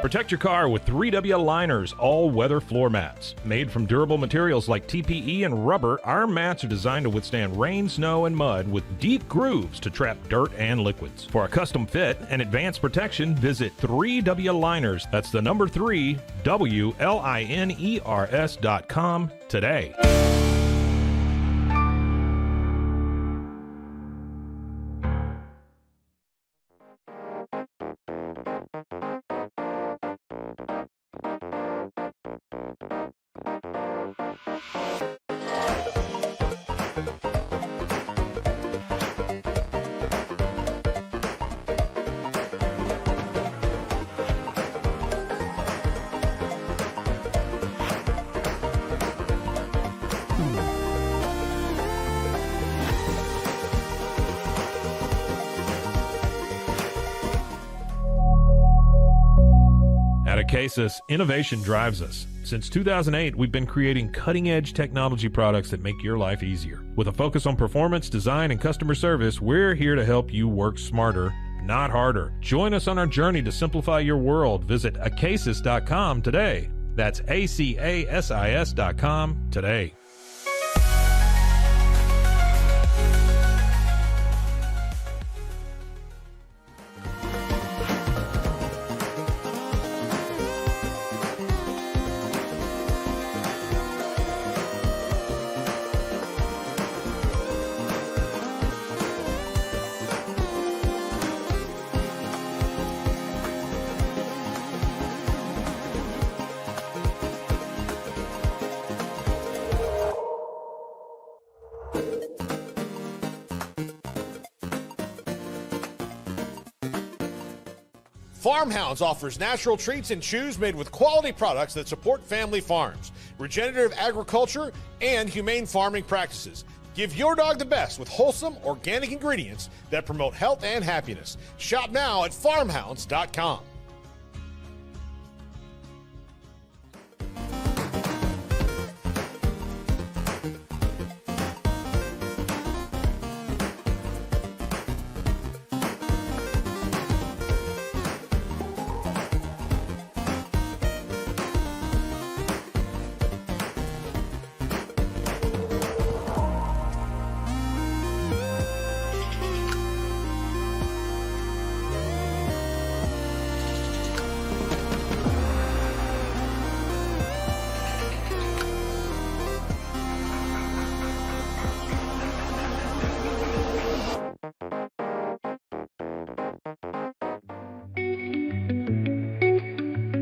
Protect your car with 3W Liners all-weather floor mats. Made from durable materials like TPE and rubber, our mats are designed to withstand rain, snow, and mud with deep grooves to trap dirt and liquids. For a custom fit and advanced protection, visit 3W Liners. That's the number 3, WLINERS.com today. At Acasis, innovation drives us. Since 2008, we've been creating cutting-edge technology products that make your life easier. With a focus on performance, design, and customer service, we're here to help you work smarter, not harder. Join us on our journey to simplify your world. Visit Acasis.com today. That's ACASIS.com today. Farmhounds offers natural treats and chews made with quality products that support family farms, regenerative agriculture, and humane farming practices. Give your dog the best with wholesome, organic ingredients that promote health and happiness. Shop now at farmhounds.com.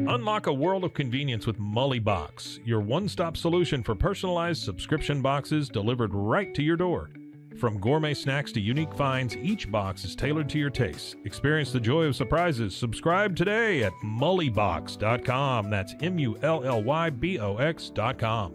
Unlock a world of convenience with Mully Box, your one-stop solution for personalized subscription boxes delivered right to your door. From gourmet snacks to unique finds, each box is tailored to your tastes. Experience the joy of surprises. Subscribe today at mullybox.com. That's MULLYBOX.com.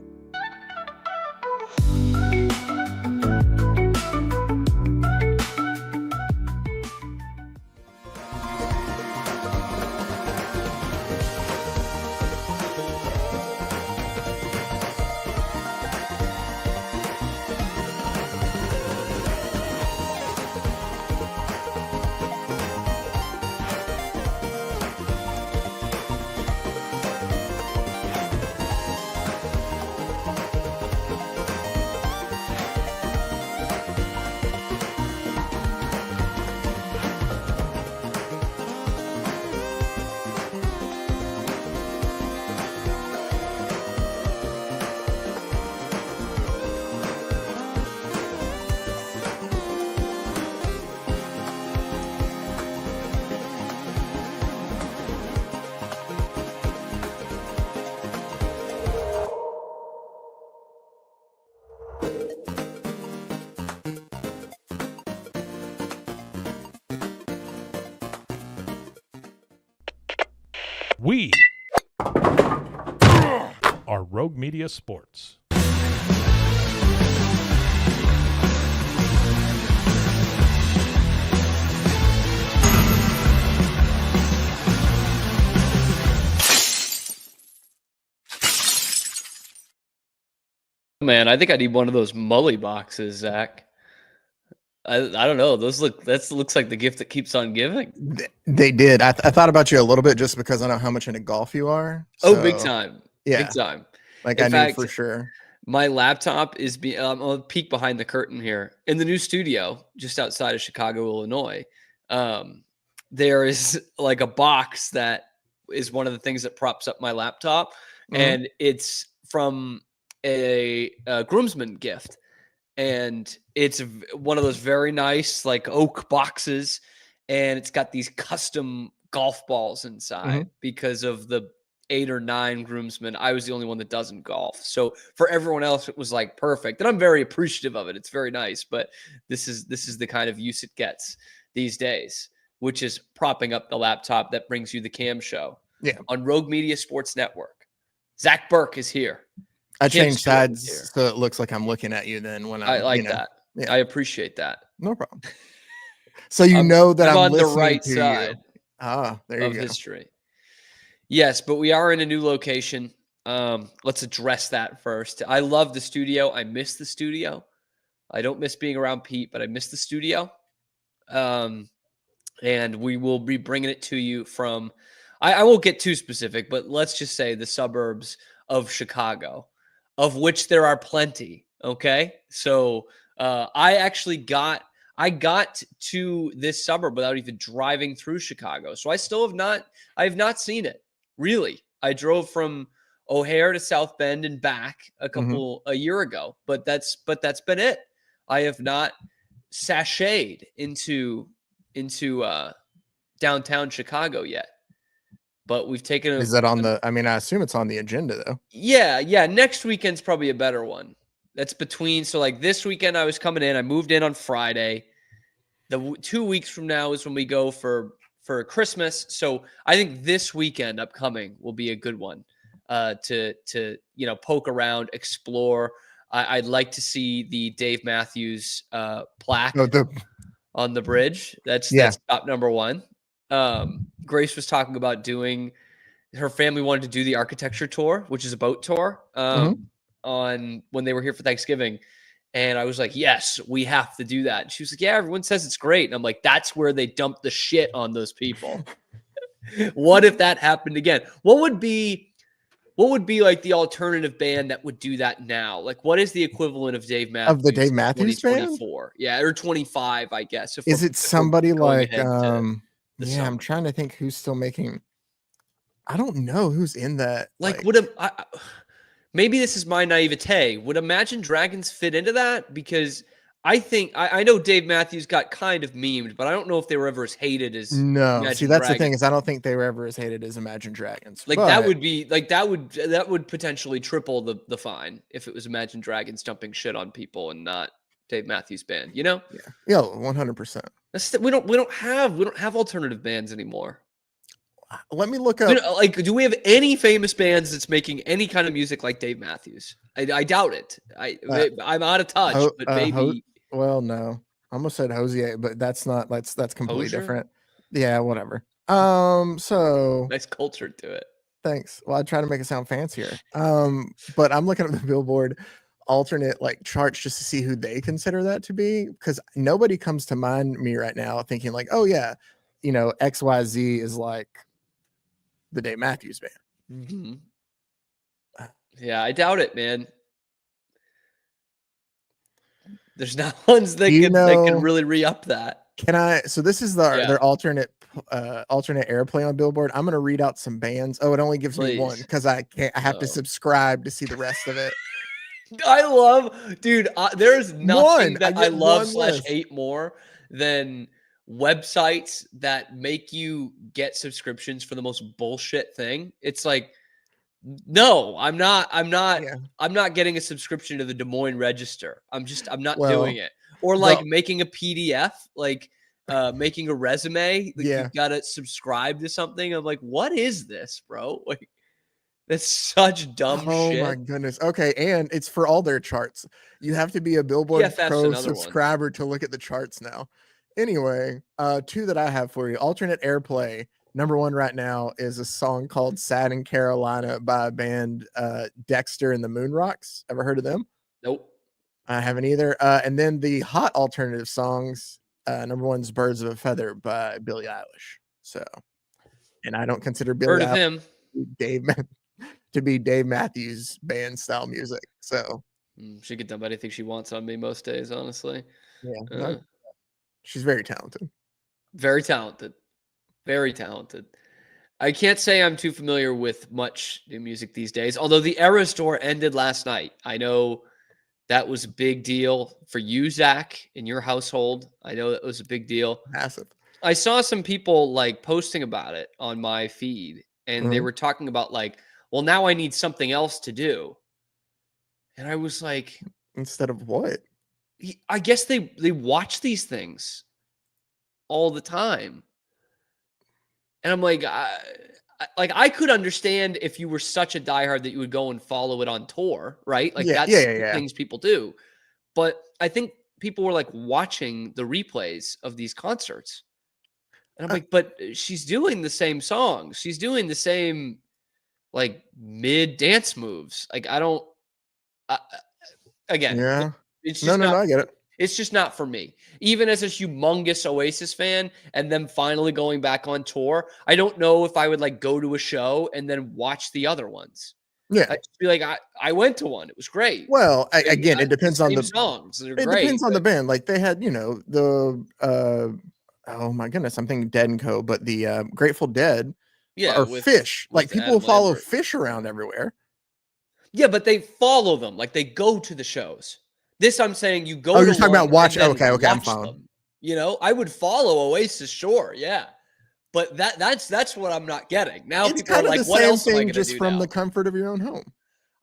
We are Rogue Media Sports. Man, I think I need one of those Mully boxes, Zach. I don't know. That looks like the gift that keeps on giving. They did. I thought about you a little bit just because I know how much into golf you are. Oh, big So, time. yeah, Big time. like In I knew fact, for sure. my laptop is I'll peek behind the curtain here. In the new studio just outside of Chicago, Illinois, there is like a box that is one of the things that props up my laptop, and it's from a groomsman gift. And it's one of those very nice like oak boxes, and it's got these custom golf balls inside because of the 8 or 9 groomsmen. I was the only one that doesn't golf, so for everyone else it was like perfect, and I'm very appreciative of it. It's very nice, but this is the kind of use it gets these days, which is propping up the laptop that brings you the Cam Show on Rogue Media Sports Network. Zach Burke is here. I changed sides so it looks like I'm looking at you then when I like that. Yeah. I appreciate that. No problem. So you know that I'm on the listening right to side there you of go. history. Yes, but we are in a new location. Let's address that first. I love the studio. I miss the studio. I don't miss being around Pete, but I miss the studio. And we will be bringing it to you from, I won't get too specific, but let's just say the suburbs of Chicago, of which there are plenty. Okay. So I got to this suburb without even driving through Chicago. So I have not seen it really. I drove from O'Hare to South Bend and back a year ago, but that's been it. I have not sashayed into downtown Chicago yet. But we've taken Is that on I assume it's on the agenda though. Yeah. Next weekend's probably a better one. That's between, so like this weekend I was coming in, I moved in on Friday. The 2 weeks from now is when we go for Christmas. So I think this weekend upcoming will be a good one to poke around, explore. I'd like to see the Dave Matthews plaque on the bridge. That's top number one. Grace was talking about her family wanted to do the architecture tour, which is a boat tour, on when they were here for Thanksgiving. And I was like, yes, we have to do that. And she was like, yeah, everyone says it's great. And I'm like, that's where they dump the shit on those people. What if that happened again? What would be like the alternative band that would do that now? Like, what is the equivalent of Dave Matthews? Of the Dave Matthews band? Yeah, or 25, I guess. Is it somebody like I'm trying to think who's still making. I don't know who's in that. Like maybe this is my naivete. Would Imagine Dragons fit into that? Because I think I know Dave Matthews got kind of memed, but I don't know if they were ever as hated as Imagine that's Dragons. The thing is I don't think they were ever as hated as Imagine Dragons. Like that would be like that would potentially triple the fine if it was Imagine Dragons dumping shit on people and not Dave Matthews Band. You know? Yeah, 100%. We don't have alternative bands anymore. Let me look up. Do we have any famous bands that's making any kind of music like Dave Matthews? I doubt it. I'm out of touch, but maybe. Well, no, I almost said Hosier, but that's completely different. Yeah, whatever. So nice culture to it. Thanks. Well, I try to make it sound fancier. But I'm looking at the Billboard alternate charts just to see who they consider that to be, because nobody comes to mind me right now thinking like, oh yeah, XYZ is like the Dave Matthews Band. Mm-hmm. Yeah, I doubt it, man. There's not ones that can really re-up that. Can I? So this is their alternate airplay on Billboard. I'm gonna read out some bands. Oh, it only gives me one because I have to subscribe to see the rest of it. I love, dude. There's nothing that I love /hate more than websites that make you get subscriptions for the most bullshit thing. It's like, no, I'm not getting a subscription to the Des Moines Register. I'm not doing it. Or making a PDF, making a resume. You've got to subscribe to something. I'm like, what is this, bro? Like, that's such dumb shit. Oh my goodness. Okay, and it's for all their charts. You have to be a Billboard Pro subscriber to look at the charts now. Anyway, two that I have for you. Alternate airplay. Number one right now is a song called Sad in Carolina by a band Dexter and the Moon Rocks. Ever heard of them? Nope. I haven't either. And then the hot alternative songs, number one's "Birds of a Feather" by Billie Eilish. So, and I don't consider Billie Heard of Eilish him. Dave to be Dave Matthews Band style music. So, She could dump anything she wants on me most days, honestly. yeah, she's very talented. Very talented. Very talented. I can't say I'm too familiar with much new music these days, although the Eras Tour ended last night. I know that was a big deal for you, Zach, in your household. I know that was a big deal. Massive. I saw some people like posting about it on my feed, and they were talking about like, well, now I need something else to do. And I was like, instead of what? I guess they watch these things all the time. And I'm like, I could understand if you were such a diehard that you would go and follow it on tour, right? Like that's the things people do. But I think people were like watching the replays of these concerts. And I'm like, but she's doing the same songs. She's doing the same like mid dance moves. Like I don't, again, it's just no, I get it. It's just not for me. Even as a humongous Oasis fan and them finally going back on tour, I don't know if I would like go to a show and then watch the other ones. Yeah. I'd just be like, I went to one. It was great. Well, again, it depends on the songs. They're it great, depends on the band. Like they had, the oh my goodness, I'm thinking Dead and Co, but the Grateful Dead or Fish. Like people follow Fish around everywhere. Yeah, but they follow them. Like they go to the shows. This I'm saying you go. Oh, you're talking about watch. Okay, I'm following. I would follow Oasis, sure, yeah, but that's what I'm not getting now. It's people are like, what else am I going to do from now? the comfort of your own home?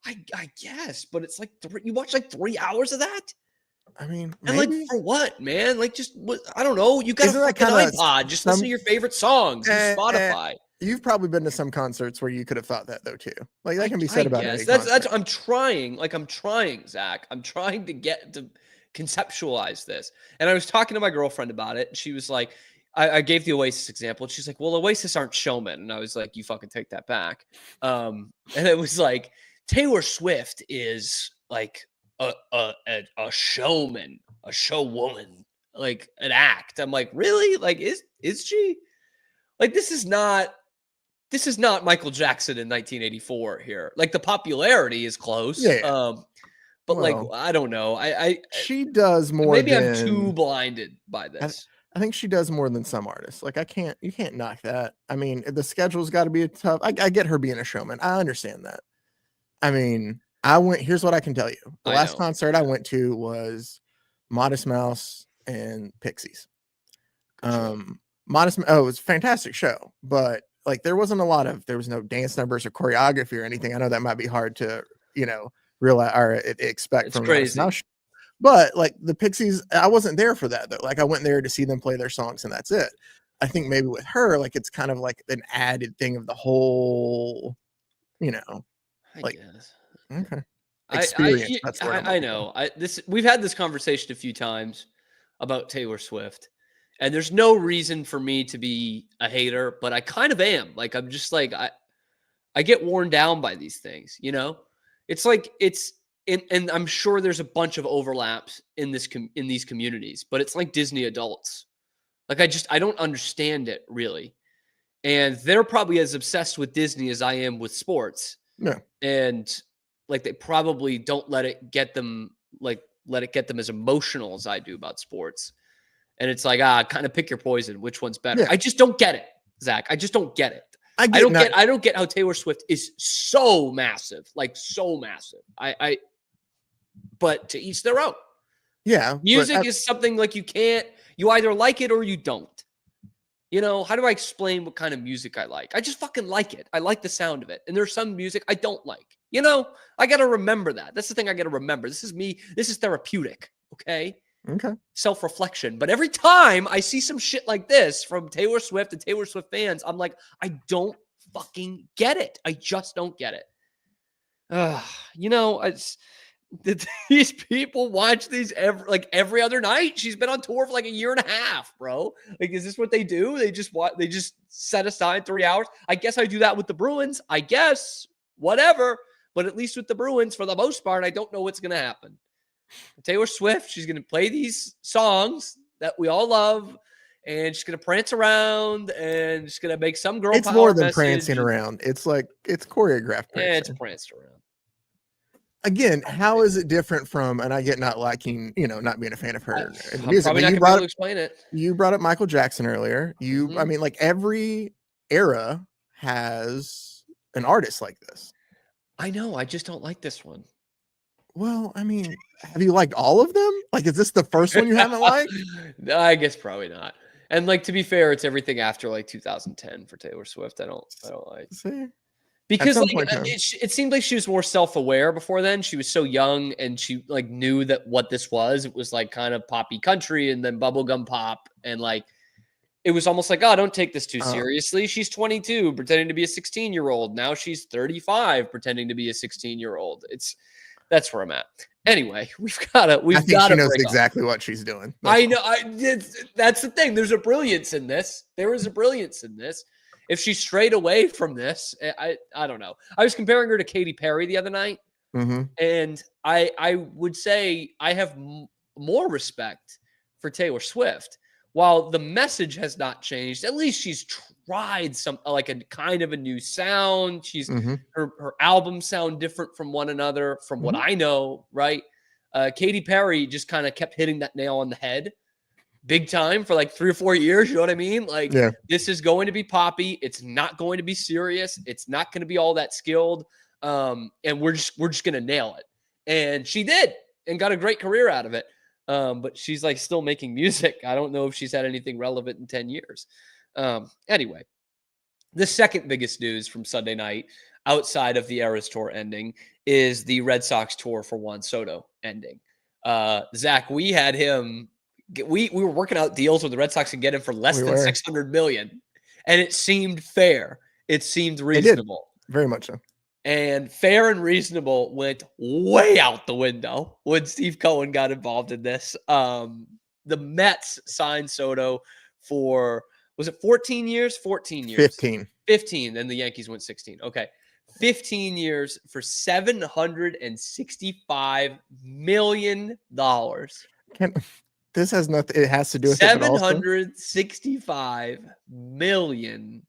I guess, but it's like you watch like 3 hours of that. I mean, and like for what, man? Like just I don't know. You got a fucking iPod. Just listen to your favorite songs. Spotify. You've probably been to some concerts where you could have thought that though too. Like that can be said about any that's concert. I'm trying, Zach. I'm trying to get to conceptualize this. And I was talking to my girlfriend about it. And she was like, I gave the Oasis example. And she's like, well, Oasis aren't showmen. And I was like, you fucking take that back. And it was like Taylor Swift is like a showman, a showwoman, like an act. I'm like, really? Like, is she? Like, this is not Michael Jackson in 1984 here. Like the popularity is close. But like, I don't know. She does more. Maybe I'm too blinded by this. I think she does more than some artists. Like you can't knock that. I mean, the schedule's got to be tough. I get her being a showman. I understand that. I mean, here's what I can tell you. The last concert I went to was Modest Mouse and Pixies. It was a fantastic show, but like there was no dance numbers or choreography or anything. I know that might be hard to, realize or expect from crazy. But like the Pixies, I wasn't there for that though. Like I went there to see them play their songs and that's it. I think maybe with her, like it's kind of like an added thing of the whole, I guess. Okay. Experience. That's what I know. We've had this conversation a few times about Taylor Swift. And there's no reason for me to be a hater, but I kind of am. Like, I'm just like, I get worn down by these things, It's like, and I'm sure there's a bunch of overlaps in these communities, but it's like Disney adults. Like, I don't understand it really. And they're probably as obsessed with Disney as I am with sports. Yeah. And like, they probably don't let it get them as emotional as I do about sports. And it's like, kind of pick your poison. Which one's better? Yeah. I just don't get it, Zach. I just don't get it. I don't get how Taylor Swift is so massive, like so massive. But to each their own. Yeah. Music is something like you either like it or you don't. How do I explain what kind of music I like? I just fucking like it. I like the sound of it. And there's some music I don't like. I got to remember that. That's the thing I got to remember. This is me. This is therapeutic. Okay. Self-reflection. But every time I see some shit like this from Taylor Swift and Taylor Swift fans, I'm like, I don't fucking get it. I just don't get it. These people watch these every other night. She's been on tour for like a year and a half, bro. Like, is this what they do? They just set aside 3 hours. I guess I do that with the Bruins. I guess whatever. But at least with the Bruins, for the most part, I don't know what's going to happen. Taylor Swift, she's going to play these songs that we all love, and she's going to prance around, and she's going to make some girl It's power more than message. prancing around. It's like it's choreographed prancing. Yeah, it's pranced around. Again, how is it different from? And I get not liking, not being a fan of her in the I'm music. probably But not going to be able to explain it. You brought up Michael Jackson earlier. I mean, like every era has an artist like this. I know. I just don't like this one. Well, I mean, have you liked all of them? Like, is this the first one you haven't liked? I guess probably not. And like, to be fair, it's everything after like 2010 for Taylor Swift. I don't like. See? Because like, it seemed like she was more self-aware before then. She was so young, and she like knew that what this was. It was like kind of poppy country and then bubblegum pop. And like, it was almost like, oh, don't take this too seriously. She's 22 pretending to be a 16-year-old. Now she's 35 pretending to be a 16-year-old. That's where I'm at. Anyway, I think she knows exactly what she's doing. I know. That's the thing. There's a brilliance in this. There is a brilliance in this. If she strayed away from this, I don't know. I was comparing her to Katy Perry the other night, and I would say I have more respect for Taylor Swift. While the message has not changed, at least she's tried some like a kind of a new sound. Her albums sound different from one another, from what I know, right? Katy Perry just kind of kept hitting that nail on the head big time for like 3 or 4 years. You know what I mean? Like, This is going to be poppy. It's not going to be serious. It's not going to be all that skilled. And we're just going to nail it. And she did, and got a great career out of it. But she's like still making music. I don't know if she's had anything relevant in 10 years. Anyway, the second biggest news from Sunday night outside of the Eras Tour ending is the Red Sox tour for Juan Soto ending. Zach, we had him. We were working out deals with the Red Sox to get him for less than $600 million, and it seemed fair. It seemed reasonable. Very much so. And fair and reasonable went way out the window when Steve Cohen got involved in this. The Mets signed Soto for, was it 14 years? 14 years. 15. 15, and the Yankees went 16. Okay. 15 years for $765 million. This has nothing. It has to do with $765 million.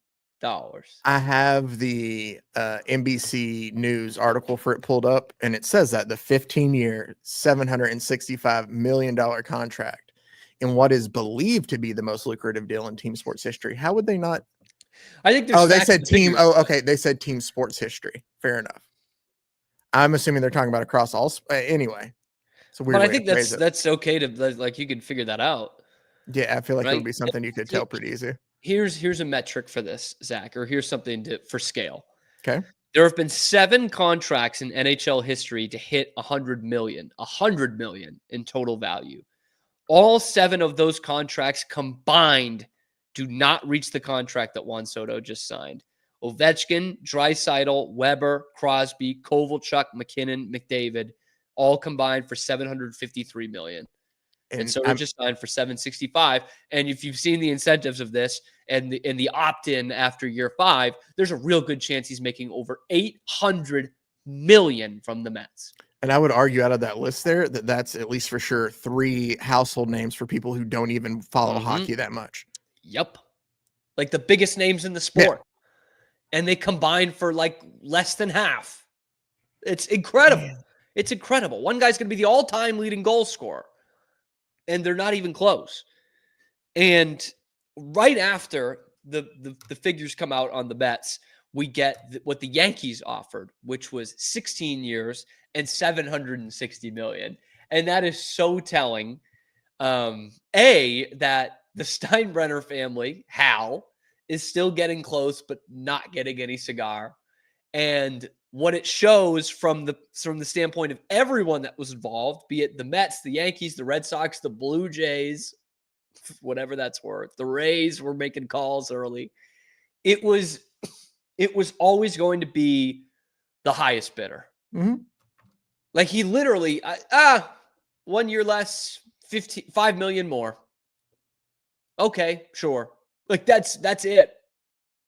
I have the NBC News article for it pulled up, and it says that the 15-year, $765 million contract in what is believed to be the most lucrative deal in team sports history. How would they not? I think. They said team. Oh, okay. They said team sports history. Fair enough. I'm assuming they're talking about across all. Anyway. But I think that's okay to like, you can figure that out. Yeah, I feel like it would be something you could tell pretty easy. Here's a metric for this, Zach, or here's something for scale. Okay. There have been 7 contracts in NHL history to hit $100 million in total value. All 7 of those contracts combined do not reach the contract that Juan Soto just signed. Ovechkin, Draisaitl, Weber, Crosby, Kovalchuk, McKinnon, McDavid, all combined for $753 million. And so we're just signed for $765. And if you've seen the incentives of this and the opt-in after year 5, there's a real good chance he's making over $800 million from the Mets. And I would argue out of that list there that's at least for sure 3 household names for people who don't even follow hockey that much. Yep. Like the biggest names in the sport. Yeah. And they combine for like less than half. It's incredible. Man. It's incredible. One guy's going to be the all-time leading goal scorer. And they're not even close. And right after the figures come out on the bets, we get what the Yankees offered, which was 16 years and $760 million. And that is so telling. That the Steinbrenner family, Hal, is still getting close, but not getting any cigar. And what it shows from the standpoint of everyone that was involved, be it the Mets, the Yankees, the Red Sox, the Blue Jays, whatever that's worth, the Rays were making calls early. It was always going to be the highest bidder. Mm-hmm. Like he literally, 1 year less, $5 million more. Okay, sure. Like that's it.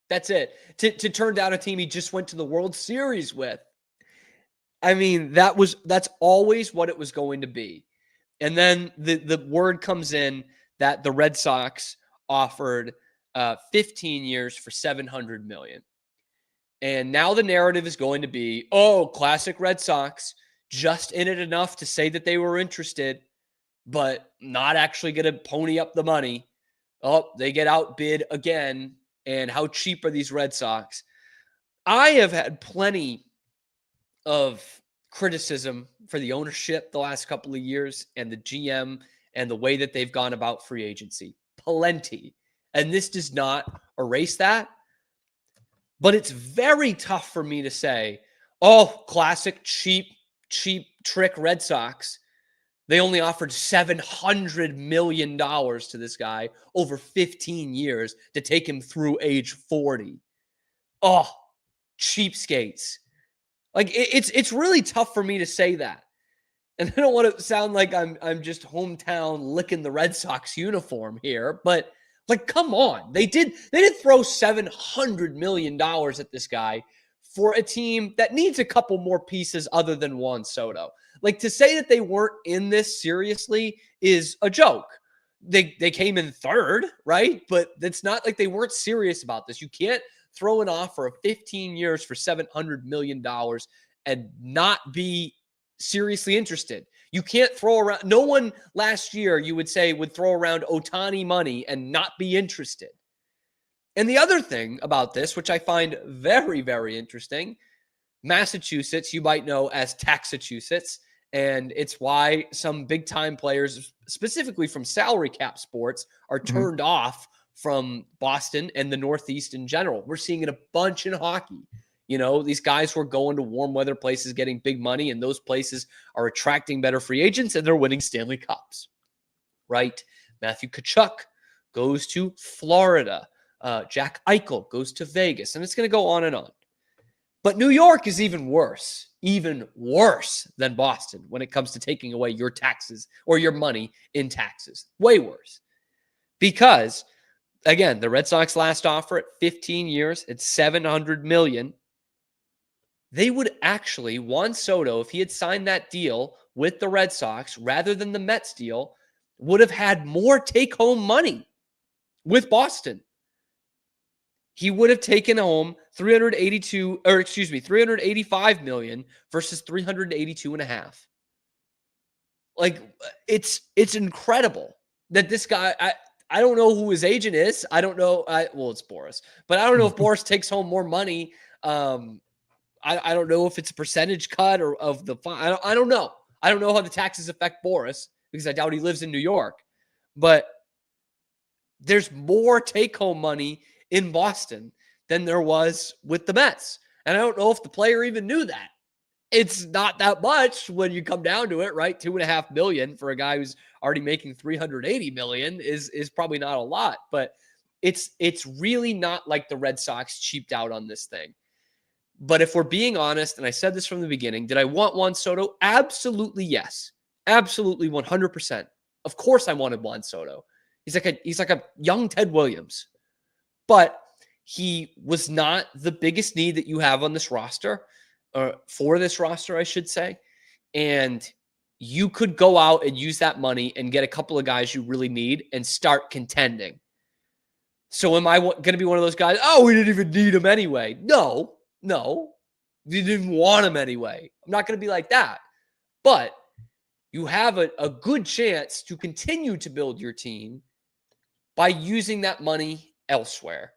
That's it. To turn down a team he just went to the World Series with. I mean, that's always what it was going to be. And then the word comes in that the Red Sox offered 15 years for $700 million. And now the narrative is going to be, oh, classic Red Sox, just in it enough to say that they were interested, but not actually going to pony up the money. Oh, they get outbid again. And how cheap are these Red Sox? I have had plenty of criticism for the ownership the last couple of years and the GM and the way that they've gone about free agency. Plenty. And this does not erase that. But it's very tough for me to say, oh, classic cheap trick Red Sox. They only offered $700 million to this guy over 15 years to take him through age 40. Oh, cheapskates. Like it's really tough for me to say that. And I don't want to sound like I'm just hometown licking the Red Sox uniform here, but like, come on. They did throw $700 million at this guy for a team that needs a couple more pieces other than Juan Soto. Like, to say that they weren't in this seriously is a joke. They came in third, right? But it's not like they weren't serious about this. You can't throw an offer of 15 years for $700 million and not be seriously interested. You can't throw around. No one last year, you would say, would throw around Ohtani money and not be interested. And the other thing about this, which I find very, very interesting, Massachusetts, you might know as Taxachusetts, and it's why some big-time players, specifically from salary cap sports, are turned off from Boston and the Northeast in general. We're seeing it a bunch in hockey. You know, these guys who are going to warm weather places, getting big money, and those places are attracting better free agents, and they're winning Stanley Cups, right? Matthew Tkachuk goes to Florida. Jack Eichel goes to Vegas, and it's going to go on and on. But New York is even worse than Boston when it comes to taking away your taxes or your money in taxes. Way worse. Because, again, the Red Sox last offer at 15 years, it's $700 million. They would actually, Juan Soto, if he had signed that deal with the Red Sox rather than the Mets deal, would have had more take-home money with Boston. He would have taken home $385 million versus $382.5. Like, it's incredible that this guy, I don't know who his agent is. I don't know. Well, it's Boris, but I don't know if Boris takes home more money. I don't know if it's a percentage cut or of the fine. I don't know. I don't know how the taxes affect Boris because I doubt he lives in New York. But there's more take-home money in Boston than there was with the Mets. And I don't know if the player even knew that. It's not that much when you come down to it, right? $2.5 million for a guy who's already making $380 million is probably not a lot. But it's really not like the Red Sox cheaped out on this thing. But if we're being honest, and I said this from the beginning, did I want Juan Soto? Absolutely yes. Absolutely 100%. Of course I wanted Juan Soto. He's like a young Ted Williams. But he was not the biggest need that you have on this roster, or for this roster, I should say. And you could go out and use that money and get a couple of guys you really need and start contending. So am I going to be one of those guys? Oh, we didn't even need him anyway. No, you didn't want him anyway. I'm not going to be like that. But you have a good chance to continue to build your team by using that money elsewhere.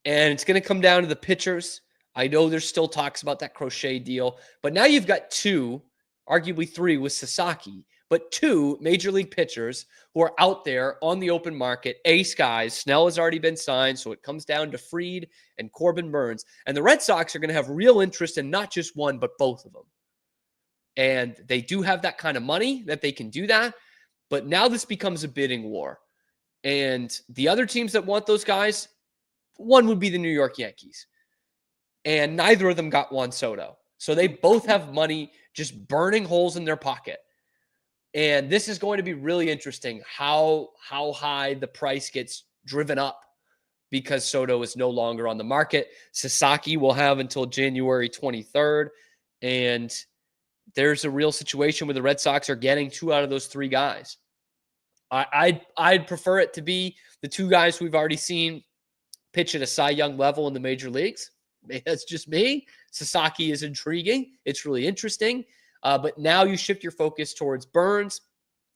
And it's going to come down to the pitchers. I know there's still talks about that Crochet deal, but now you've got two, arguably three with Sasaki, but two major league pitchers who are out there on the open market, ace guys. Snell has already been signed, so it comes down to Fried and Corbin Burns. And the Red Sox are going to have real interest in not just one, but both of them. And they do have that kind of money that they can do that. But now this becomes a bidding war. And the other teams that want those guys, one would be the New York Yankees. And neither of them got Juan Soto. So they both have money just burning holes in their pocket. And this is going to be really interesting how high the price gets driven up because Soto is no longer on the market. Sasaki will have until January 23rd. And there's a real situation where the Red Sox are getting 2 out of those 3 guys. I'd prefer it to be the 2 guys we've already seen pitch at a Cy Young level in the major leagues. That's just me. Sasaki is intriguing. It's really interesting. But now you shift your focus towards Burns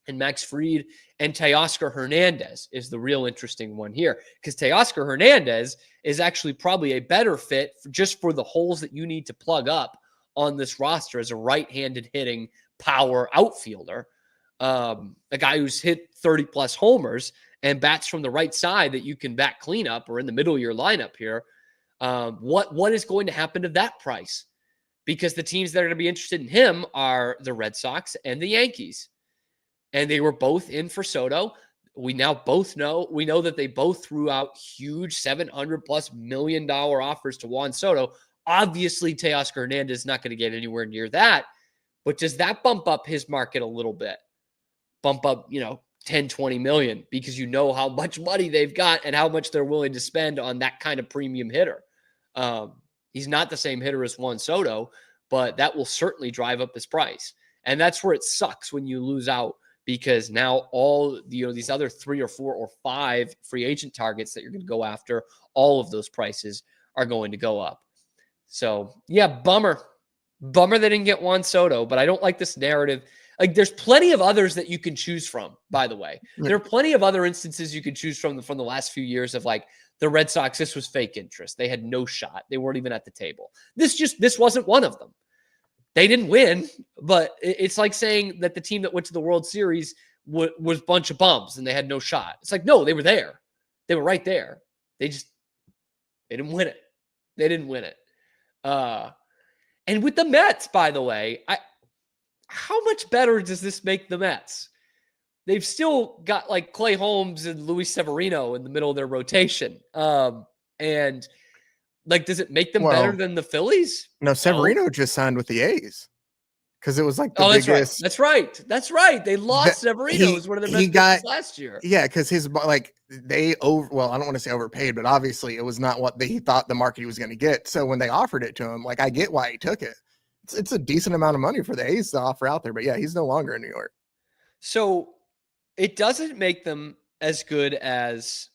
and Max Fried, and Teoscar Hernandez is the real interesting one here, because Teoscar Hernandez is actually probably a better fit just for the holes that you need to plug up on this roster as a right-handed hitting power outfielder, a guy who's hit 30-plus homers and bats from the right side that you can bat cleanup or in the middle of your lineup here. What is going to happen to that price? Because the teams that are going to be interested in him are the Red Sox and the Yankees. And they were both in for Soto. We know that they both threw out huge $700+ million offers to Juan Soto. Obviously, Teoscar Hernandez is not going to get anywhere near that. But does that bump up his market a little bit? Bump up, 10, 20 million, because you know how much money they've got and how much they're willing to spend on that kind of premium hitter. He's not the same hitter as Juan Soto, but that will certainly drive up his price. And that's where it sucks when you lose out, because now all these other 3 or 4 or 5 free agent targets that you're going to go after, all of those prices are going to go up. So yeah, bummer they didn't get Juan Soto, but I don't like this narrative. Like, there's plenty of others that you can choose from, by the way. There are plenty of other instances you can choose from the last few years of, like, the Red Sox, this was fake interest. They had no shot. They weren't even at the table. This wasn't one of them. They didn't win, but it's like saying that the team that went to the World Series was a bunch of bums and they had no shot. It's like, no, they were there. They were right there. They didn't win it. They didn't win it. And with the Mets, by the way, how much better does this make the Mets? They've still got like Clay Holmes and Luis Severino in the middle of their rotation. And like, does it make them better than the Phillies? No, Severino just signed with the A's because it was like the biggest. That's right. They lost Severino as one of their best pitchers last year. Yeah, because I don't want to say overpaid, but obviously it was not what he thought the market he was going to get. So when they offered it to him, like, I get why he took it. It's a decent amount of money for the A's to offer out there, but yeah, he's no longer in New York. So it doesn't make them as good as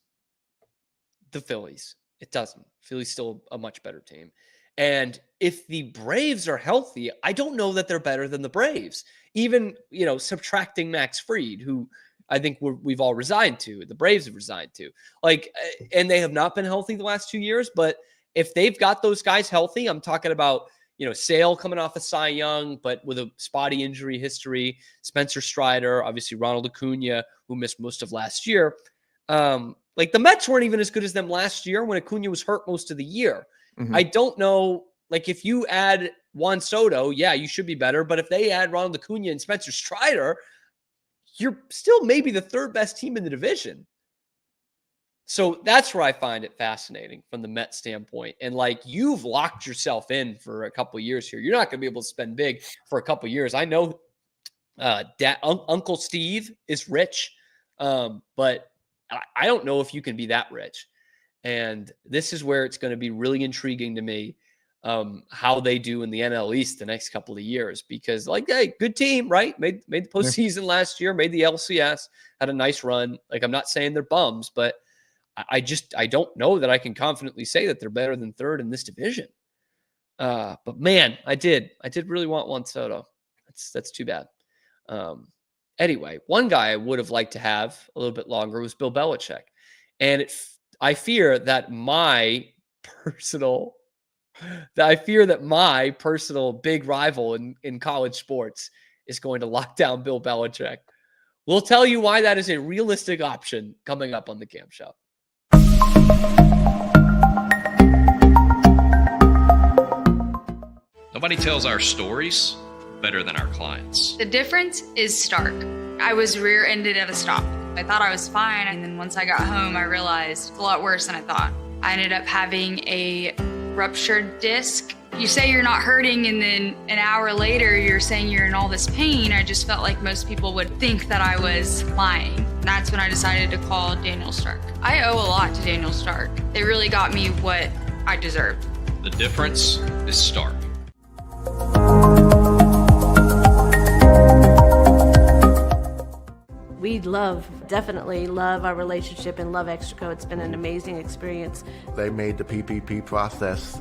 the Phillies. It doesn't. Philly's still a much better team. And if the Braves are healthy, I don't know that they're better than the Braves. Even, subtracting Max Fried, who I think we've all resigned to, the Braves have resigned to. Like, and they have not been healthy the last 2 years, but if they've got those guys healthy, I'm talking about, Sale coming off of Cy Young, but with a spotty injury history, Spencer Strider, obviously Ronald Acuna, who missed most of last year. Like, the Mets weren't even as good as them last year when Acuna was hurt most of the year. Mm-hmm. I don't know, like, if you add Juan Soto, yeah, you should be better. But if they add Ronald Acuna and Spencer Strider, you're still maybe the 3rd best team in the division. So that's where I find it fascinating from the Mets standpoint. And, like, you've locked yourself in for a couple of years here. You're not going to be able to spend big for a couple of years. I know Uncle Steve is rich, but I don't know if you can be that rich. And this is where it's going to be really intriguing to me, how they do in the NL East the next couple of years, because, like, hey, good team, right? Made the postseason last year, made the LCS, had a nice run. Like, I'm not saying they're bums, but I don't know that I can confidently say that they're better than 3rd in this division. But man, I did really want Juan Soto. That's too bad. Anyway, one guy I would have liked to have a little bit longer was Bill Belichick. And I fear that my personal big rival in college sports is going to lock down Bill Belichick. We'll tell you why that is a realistic option coming up on the Cam Show. Nobody tells our stories better than our clients. The difference is stark. I was rear-ended at a stop. I thought I was fine, and then once I got home, I realized it's a lot worse than I thought. I ended up having a ruptured disc. You say you're not hurting, and then an hour later, you're saying you're in all this pain. I just felt like most people would think that I was lying. And that's when I decided to call Daniel Stark. I owe a lot to Daniel Stark. They really got me what I deserved. The difference is stark. We definitely love our relationship and love Extraco. It's been an amazing experience. They made the PPP process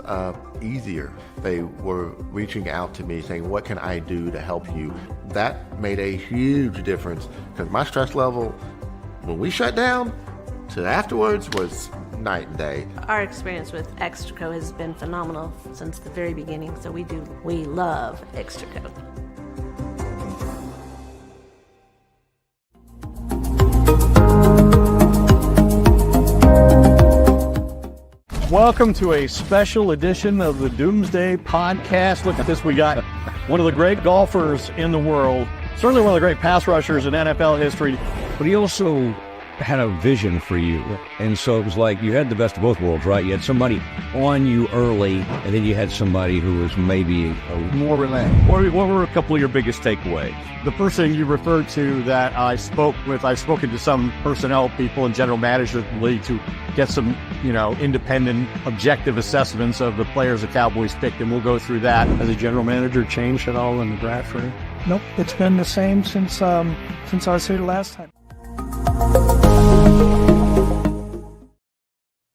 easier. They were reaching out to me saying, what can I do to help you? That made a huge difference because my stress level, when we shut down, to afterwards was night and day. Our experience with Extraco has been phenomenal since the very beginning, so we love Extraco. Welcome to a special edition of the Doomsday Podcast. Look at this. We got one of the great golfers in the world, certainly one of the great pass rushers in NFL history. But he also had a vision for you. And so it was like you had the best of both worlds, right? You had somebody on you early, and then you had somebody who was maybe more relaxed. What were a couple of your biggest takeaways? The person you referred to that I spoke with, I've spoken to some personnel people and general managers of the league to get some, independent, objective assessments of the players the Cowboys picked, and we'll go through that. Has the general manager changed at all in the Bradford? Nope, it's been the same since I was here the last time.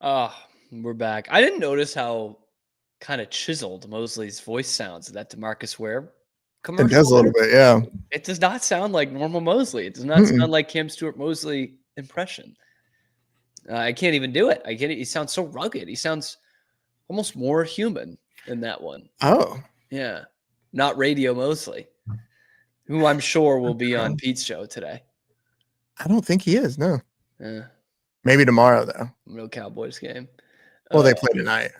Oh, we're back. I didn't notice how kind of chiseled Mosley's voice sounds. That DeMarcus Ware commercial. It does a little bit, yeah. It does not sound like normal Mosley. It does not sound like Cam Stewart Mosley impression. I can't even do it. I get it. He sounds so rugged. He sounds almost more human than that one. Oh, yeah. Not Radio Mosley, who I'm sure will be on Pete's show today. I don't think he is. No. Yeah. Maybe tomorrow though. Real Cowboys game. Well, they play tonight.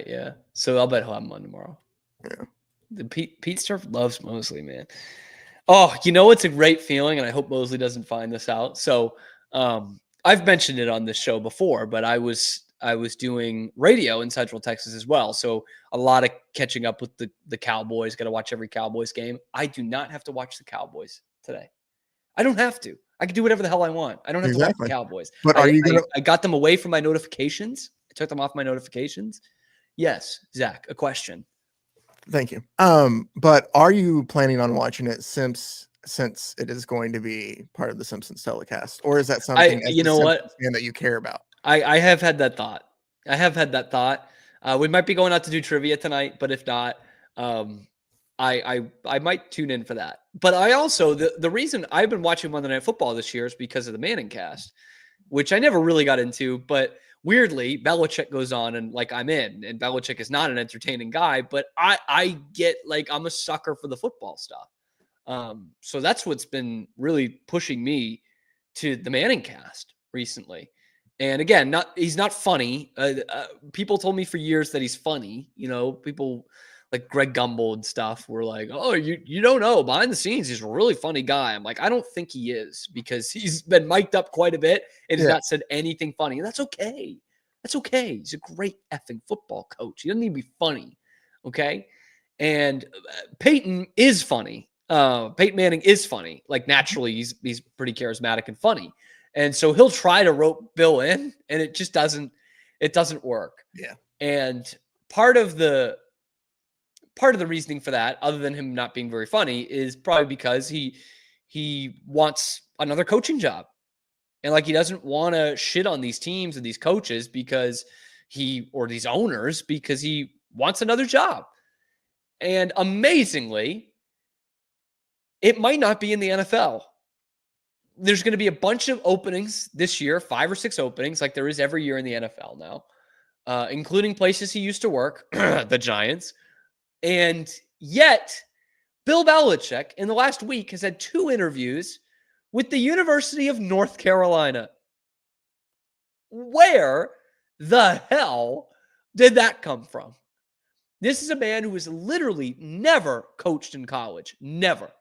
Yeah. So I'll bet he'll have him on tomorrow. Yeah. The Pete Sturf loves Mosley, man. Oh, it's a great feeling, and I hope Mosley doesn't find this out. So I've mentioned it on this show before, but I was doing radio in Central Texas as well. So a lot of catching up with the Cowboys. Got to watch every Cowboys game. I do not have to watch the Cowboys today. I don't have to. I can do whatever the hell I want. I don't have to watch the Cowboys. But I got them away from my notifications. I took them off my notifications. Yes, Zach, a question. Thank you. But are you planning on watching it since it is going to be part of the Simpsons telecast, or is that something that you care about? I have had that thought. We might be going out to do trivia tonight, but if not, I might tune in for that. But I also, the reason I've been watching Monday Night Football this year is because of the Manning cast, which I never really got into. But weirdly, Belichick goes on and I'm in, and Belichick is not an entertaining guy, but I get I'm a sucker for the football stuff. So that's what's been really pushing me to the Manning cast recently. And again, he's not funny. People told me for years that he's funny. People like Greg Gumbel and stuff were like, oh, you don't know. Behind the scenes, he's a really funny guy. I'm like, I don't think he is, because he's been mic'd up quite a bit and has not said anything funny. And that's okay. That's okay. He's a great effing football coach. He doesn't need to be funny. Okay. And Peyton is funny. Peyton Manning is funny. Naturally, he's pretty charismatic and funny. And so he'll try to rope Bill in, and it just doesn't work. Yeah. And part of the reasoning for that, other than him not being very funny, is probably because he wants another coaching job. And he doesn't want to shit on these teams and these coaches or these owners, because he wants another job. And amazingly, it might not be in the NFL. There's going to be a bunch of openings this year, 5 or 6 openings, like there is every year in the NFL now, including places he used to work, the Giants. And yet, Bill Belichick in the last week has had 2 interviews with the University of North Carolina. Where the hell did that come from? This is a man who has literally never coached in college. Never.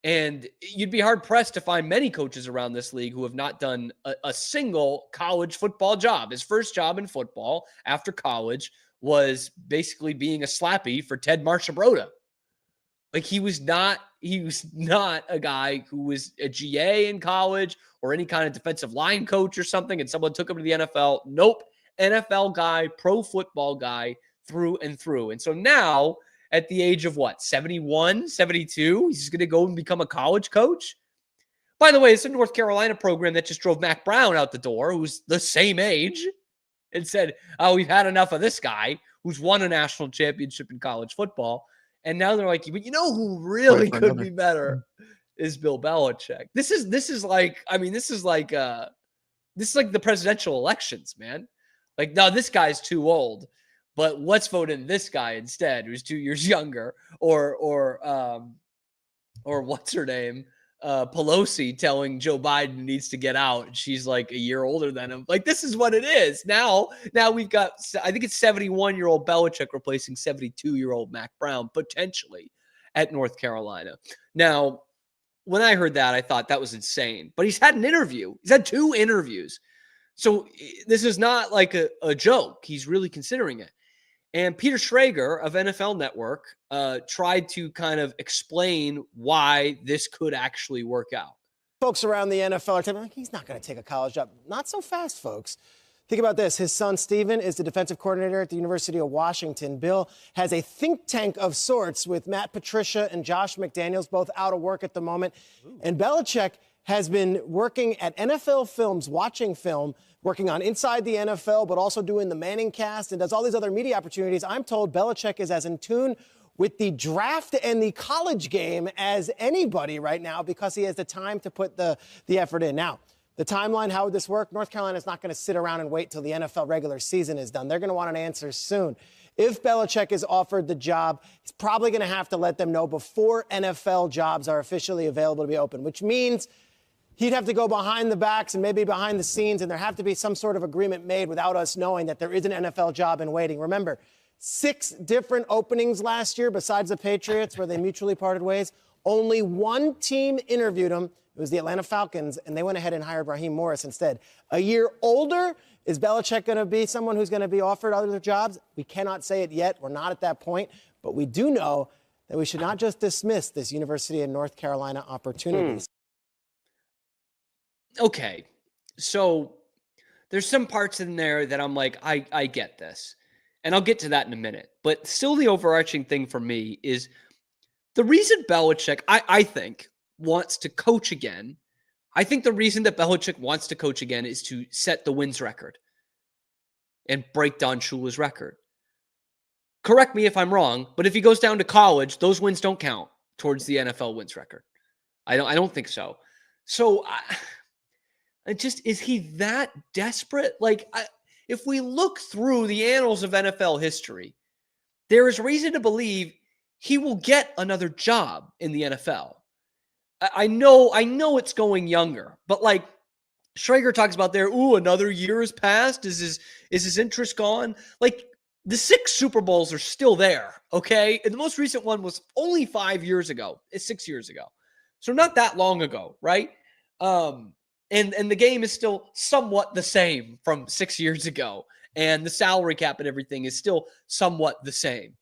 And you'd be hard-pressed to find many coaches around this league who have not done a single college football job. His first job in football after college was basically being a slappy for Ted Marchibroda. He was not a guy who was a GA in college or any kind of defensive line coach or something, and someone took him to the NFL. Nope. NFL guy, pro football guy through and through. And so now, at the age of 71, 72, he's going to go and become a college coach. By the way, it's a North Carolina program that just drove Mac Brown out the door, who's the same age, and said, oh, we've had enough of this guy who's won a national championship in college football. And now they're like, but you know who really could be better is Bill Belichick. This is like the presidential elections, man. Like, no, this guy's too old, but let's vote in this guy instead, who's 2 years younger, or what's her name? Pelosi telling Joe Biden needs to get out, and she's like a year older than him. Like, this is what it is. Now we've got, I think it's 71-year-old Belichick replacing 72-year-old Mac Brown, potentially, at North Carolina. Now, when I heard that, I thought that was insane. But he's had an interview. He's had 2 interviews. So this is not like a joke. He's really considering it. And Peter Schrager of NFL Network tried to kind of explain why this could actually work out. Folks around the NFL are telling me, he's not going to take a college job. Not so fast, folks. Think about this. His son, Steven, is the defensive coordinator at the University of Washington. Bill has a think tank of sorts with Matt Patricia and Josh McDaniels, both out of work at the moment. And Belichick has been working at NFL Films, watching film, working on Inside the NFL, but also doing the Manning cast and does all these other media opportunities. I'm told Belichick is as in tune with the draft and the college game as anybody right now because he has the time to put the effort in. Now, the timeline, how would this work? North Carolina is not going to sit around and wait till the NFL regular season is done. They're going to want an answer soon. If Belichick is offered the job, he's probably going to have to let them know before NFL jobs are officially available to be open, which means he'd have to go behind the backs and maybe behind the scenes, and there have to be some sort of agreement made without us knowing that there is an NFL job in waiting. Remember, 6 different openings last year besides the Patriots where they mutually parted ways. Only one team interviewed him. It was the Atlanta Falcons, and they went ahead and hired Raheem Morris instead. A year older, is Belichick going to be someone who's going to be offered other jobs? We cannot say it yet. We're not at that point. But we do know that we should not just dismiss this University of North Carolina opportunities. Okay, so there's some parts in there that I'm like, I get this. And I'll get to that in a minute. But still the overarching thing for me is the reason Belichick, I think, wants to coach again. I think the reason that Belichick wants to coach again is to set the wins record and break Don Shula's record. Correct me if I'm wrong, but if he goes down to college, those wins don't count towards the NFL wins record. I don't think so. So is he that desperate? Like, if we look through the annals of NFL history, there is reason to believe he will get another job in the NFL. I know it's going younger, but like Schrager talks about there, another year has passed. Is his interest gone? Like, the 6 Super Bowls are still there, okay? And the most recent one was only 5 years ago. It's 6 years ago. So not that long ago, right? And the game is still somewhat the same from 6 years ago. And the salary cap and everything is still somewhat the same.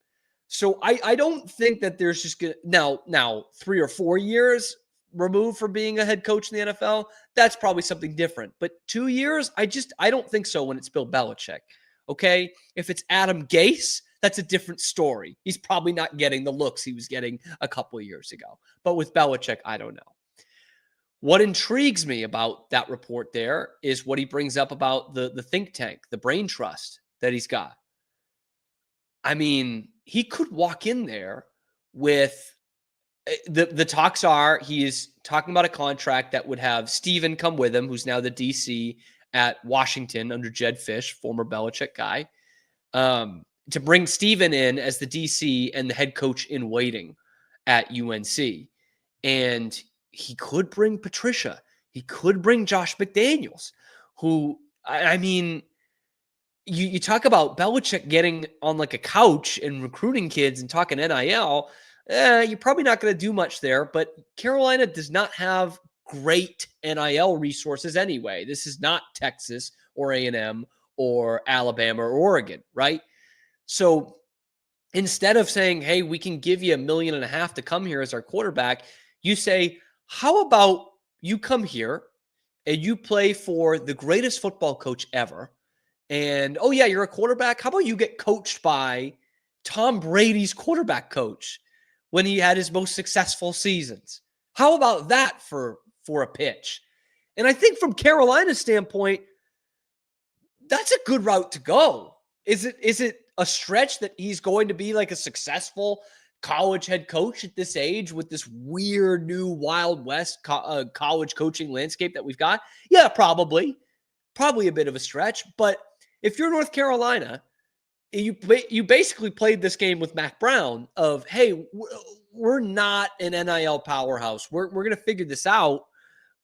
So I don't think that there's just going to now 3 or 4 years removed from being a head coach in the NFL, that's probably something different. But 2 years, I don't think so when it's Bill Belichick. Okay? If it's Adam Gase, that's a different story. He's probably not getting the looks he was getting a couple of years ago. But with Belichick, I don't know. What intrigues me about that report there is what he brings up about the think tank, the brain trust that he's got. I mean, he could walk in there with the talks are he is talking about a contract that would have Steven come with him, who's now the DC at Washington under Jed Fish, former Belichick guy, to bring Steven in as the DC and the head coach in waiting at UNC. And he could bring Patricia. He could bring Josh McDaniels, who, I mean, you talk about Belichick getting on like a couch and recruiting kids and talking NIL. You're probably not going to do much there, but Carolina does not have great NIL resources anyway. This is not Texas or A&M or Alabama or Oregon, right? So instead of saying, hey, we can give you $1.5 million to come here as our quarterback, you say, how about you come here and you play for the greatest football coach ever? And, oh yeah, you're a quarterback. How about you get coached by Tom Brady's quarterback coach when he had his most successful seasons? How about that for for a pitch. And I think from Carolina's standpoint, that's a good route to go. Is it a stretch that he's going to be like a successful college head coach at this age with this weird new Wild West college coaching landscape that we've got? Yeah, probably a bit of a stretch. But if you're North Carolina, you basically played this game with Mac Brown of, hey, we're not an NIL powerhouse. We're going to figure this out.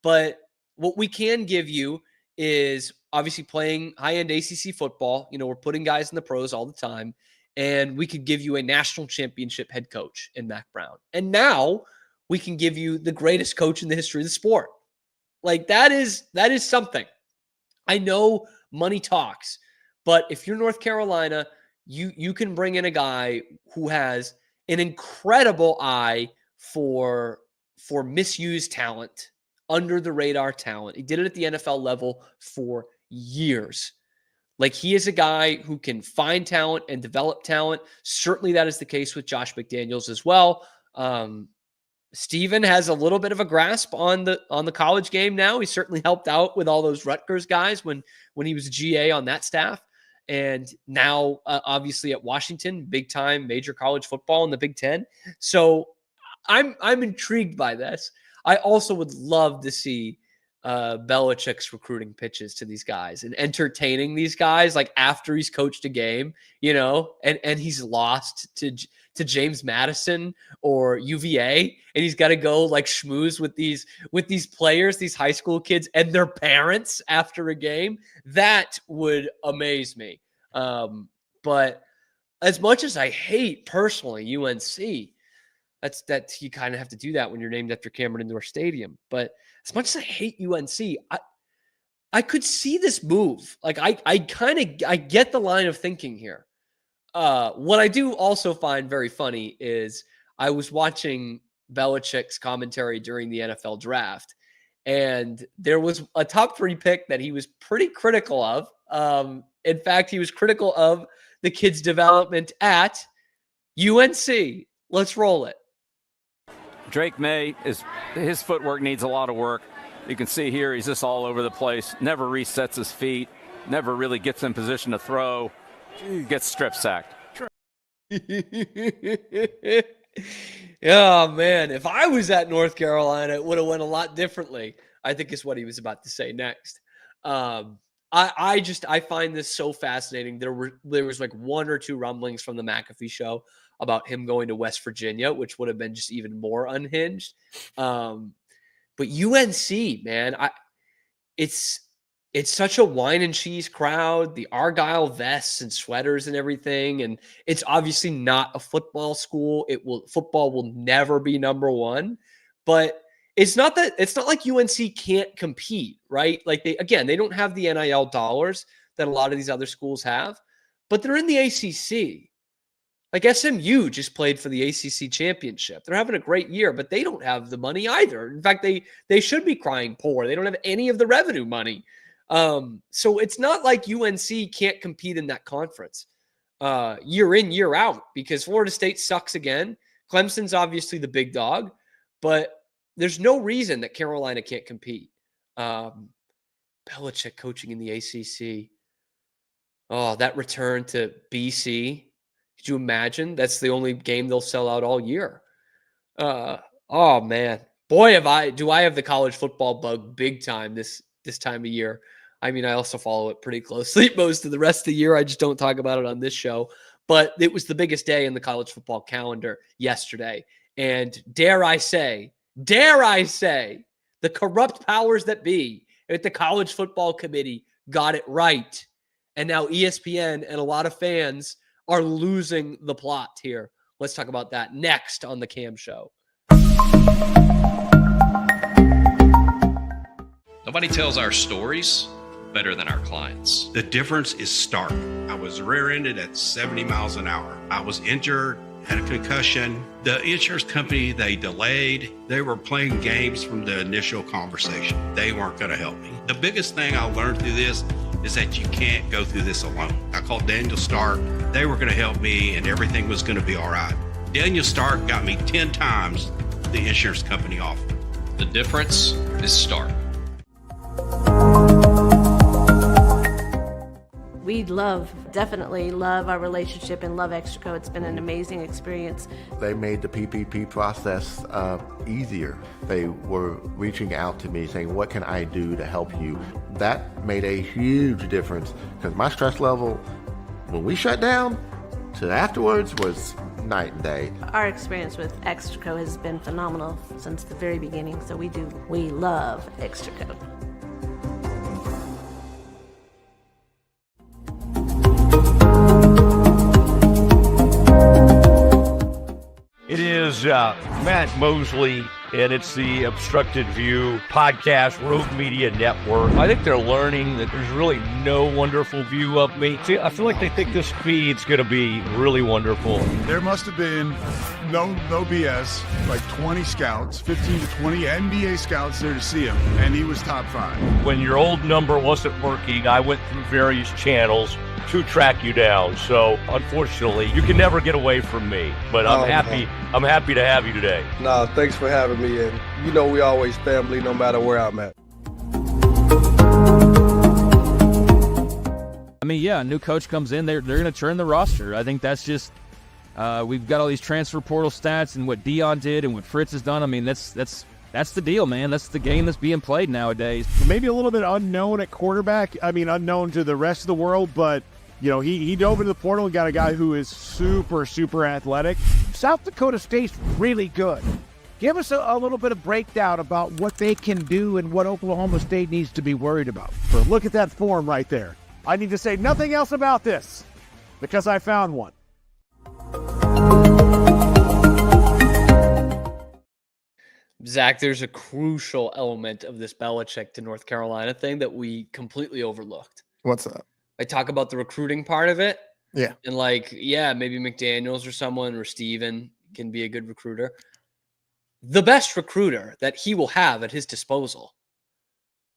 But what we can give you is obviously playing high-end ACC football. You know, we're putting guys in the pros all the time. And we could give you a national championship head coach in Mac Brown. And now we can give you the greatest coach in the history of the sport. Like that is something. I know money talks, but if you're North Carolina, you can bring in a guy who has an incredible eye for misused talent, under the radar talent. He did it at the NFL level for years. Like he is a guy who can find talent and develop talent. Certainly that is the case with Josh McDaniels as well. Steven has a little bit of a grasp on the college game now. He certainly helped out with all those Rutgers guys when he was a GA on that staff. And now obviously at Washington, big time major college football in the Big Ten. So I'm intrigued by this. I also would love to see Belichick's recruiting pitches to these guys and entertaining these guys like after he's coached a game, you know, and he's lost to James Madison or UVA, and he's got to go like schmooze with these players, these high school kids and their parents after a game. That would amaze me. But as much as I hate personally UNC, that's you kind of have to do that when you're named after Cameron Indoor Stadium. But as much as I hate UNC, I could see this move. Like I get the line of thinking here. What I do also find very funny is I was watching Belichick's commentary during the NFL draft, and there was a top 3 pick that he was pretty critical of. In fact, he was critical of the kid's development at UNC. Let's roll it. Drake May, his footwork needs a lot of work. You can see here he's just all over the place, never resets his feet, never really gets in position to throw, gets strip sacked. Oh, man. If I was at North Carolina, it would have went a lot differently, I think is what he was about to say next. I find this so fascinating. There was like 1 or 2 rumblings from the McAfee show about him going to West Virginia, which would have been just even more unhinged. But UNC, man, it's such a wine and cheese crowd, the Argyle vests and sweaters and everything. And it's obviously not a football school. Football will never be number 1, but it's not like UNC can't compete, right? Like they don't have the NIL dollars that a lot of these other schools have, but they're in the ACC. Like SMU just played for the ACC championship. They're having a great year, but they don't have the money either. In fact, they should be crying poor. They don't have any of the revenue money. So it's not like UNC can't compete in that conference year in, year out, because Florida State sucks again. Clemson's obviously the big dog, but there's no reason that Carolina can't compete. Belichick coaching in the ACC. Oh, that return to BC. Could you imagine? That's the only game they'll sell out all year. Oh man, boy, do I have the college football bug big time this time of year. I mean, I also follow it pretty closely most of the rest of the year. I just don't talk about it on this show. But it was the biggest day in the college football calendar yesterday. And dare I say, the corrupt powers that be at the College Football Committee got it right. And now ESPN and a lot of fans are losing the plot here. Let's talk about that next on the Cam Show. Nobody tells our stories better than our clients. The difference is stark. I was rear-ended at 70 miles an hour. I was injured, had a concussion. The insurance company, they delayed. They were playing games from the initial conversation. They weren't going to help me. The biggest thing I learned through this is that you can't go through this alone. I called Daniel Stark. They were going to help me and everything was going to be all right. Daniel Stark got me 10 times the insurance company offered. The difference is stark. We definitely love our relationship and love Extraco. It's been an amazing experience. They made the PPP process easier. They were reaching out to me saying, what can I do to help you? That made a huge difference because my stress level, when we shut down, to afterwards was night and day. Our experience with Extraco has been phenomenal since the very beginning, so we love Extraco. It is Matt Mosley, and it's the Obstructed View podcast, Rogue Media Network. I think they're learning that there's really no wonderful view of me. See, I feel like they think this feed's going to be really wonderful. There must have been no BS, like 20 scouts, 15 to 20 NBA scouts there to see him, and he was top 5. When your old number wasn't working, I went through various channels to track you down. So unfortunately, you can never get away from me. But I'm happy. I'm happy to have you today. No, thanks for having me. And you know we always family, no matter where I'm at. I mean, yeah, a new coach comes in, they're going to churn the roster. I think that's just we've got all these transfer portal stats and what Dion did and what Fritz has done. I mean, that's the deal, man. That's the game that's being played nowadays. Maybe a little bit unknown at quarterback. I mean, unknown to the rest of the world, but you know, he dove into the portal and got a guy who is super, super athletic. South Dakota State's really good. Give us a little bit of breakdown about what they can do and what Oklahoma State needs to be worried about. Look at that form right there. I need to say nothing else about this because I found one. Zach, there's a crucial element of this Belichick to North Carolina thing that we completely overlooked. What's that? I talk about the recruiting part of it. Yeah. And maybe McDaniels or someone or Steven can be a good recruiter. The best recruiter that he will have at his disposal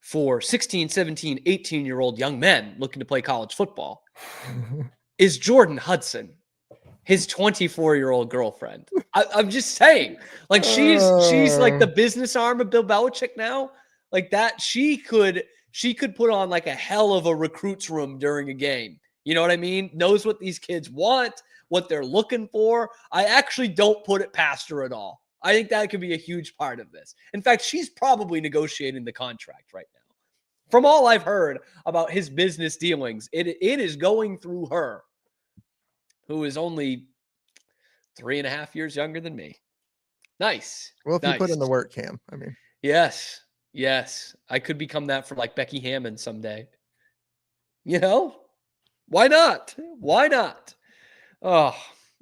for 16, 17, 18-year-old young men looking to play college football is Jordan Hudson, his 24-year-old girlfriend. I'm just saying, she's like the business arm of Bill Belichick now. Like that, she could put on like a hell of a recruits room during a game. You know what I mean? Knows what these kids want, what they're looking for. I actually don't put it past her at all. I think that could be a huge part of this. In fact, she's probably negotiating the contract right now. From all I've heard about his business dealings, it is going through her, who is only 3.5 years younger than me. Nice. Well, if you put in the work, Cam, I mean. Yes. I could become that for like Becky Hammond someday. You know? Why not? Oh,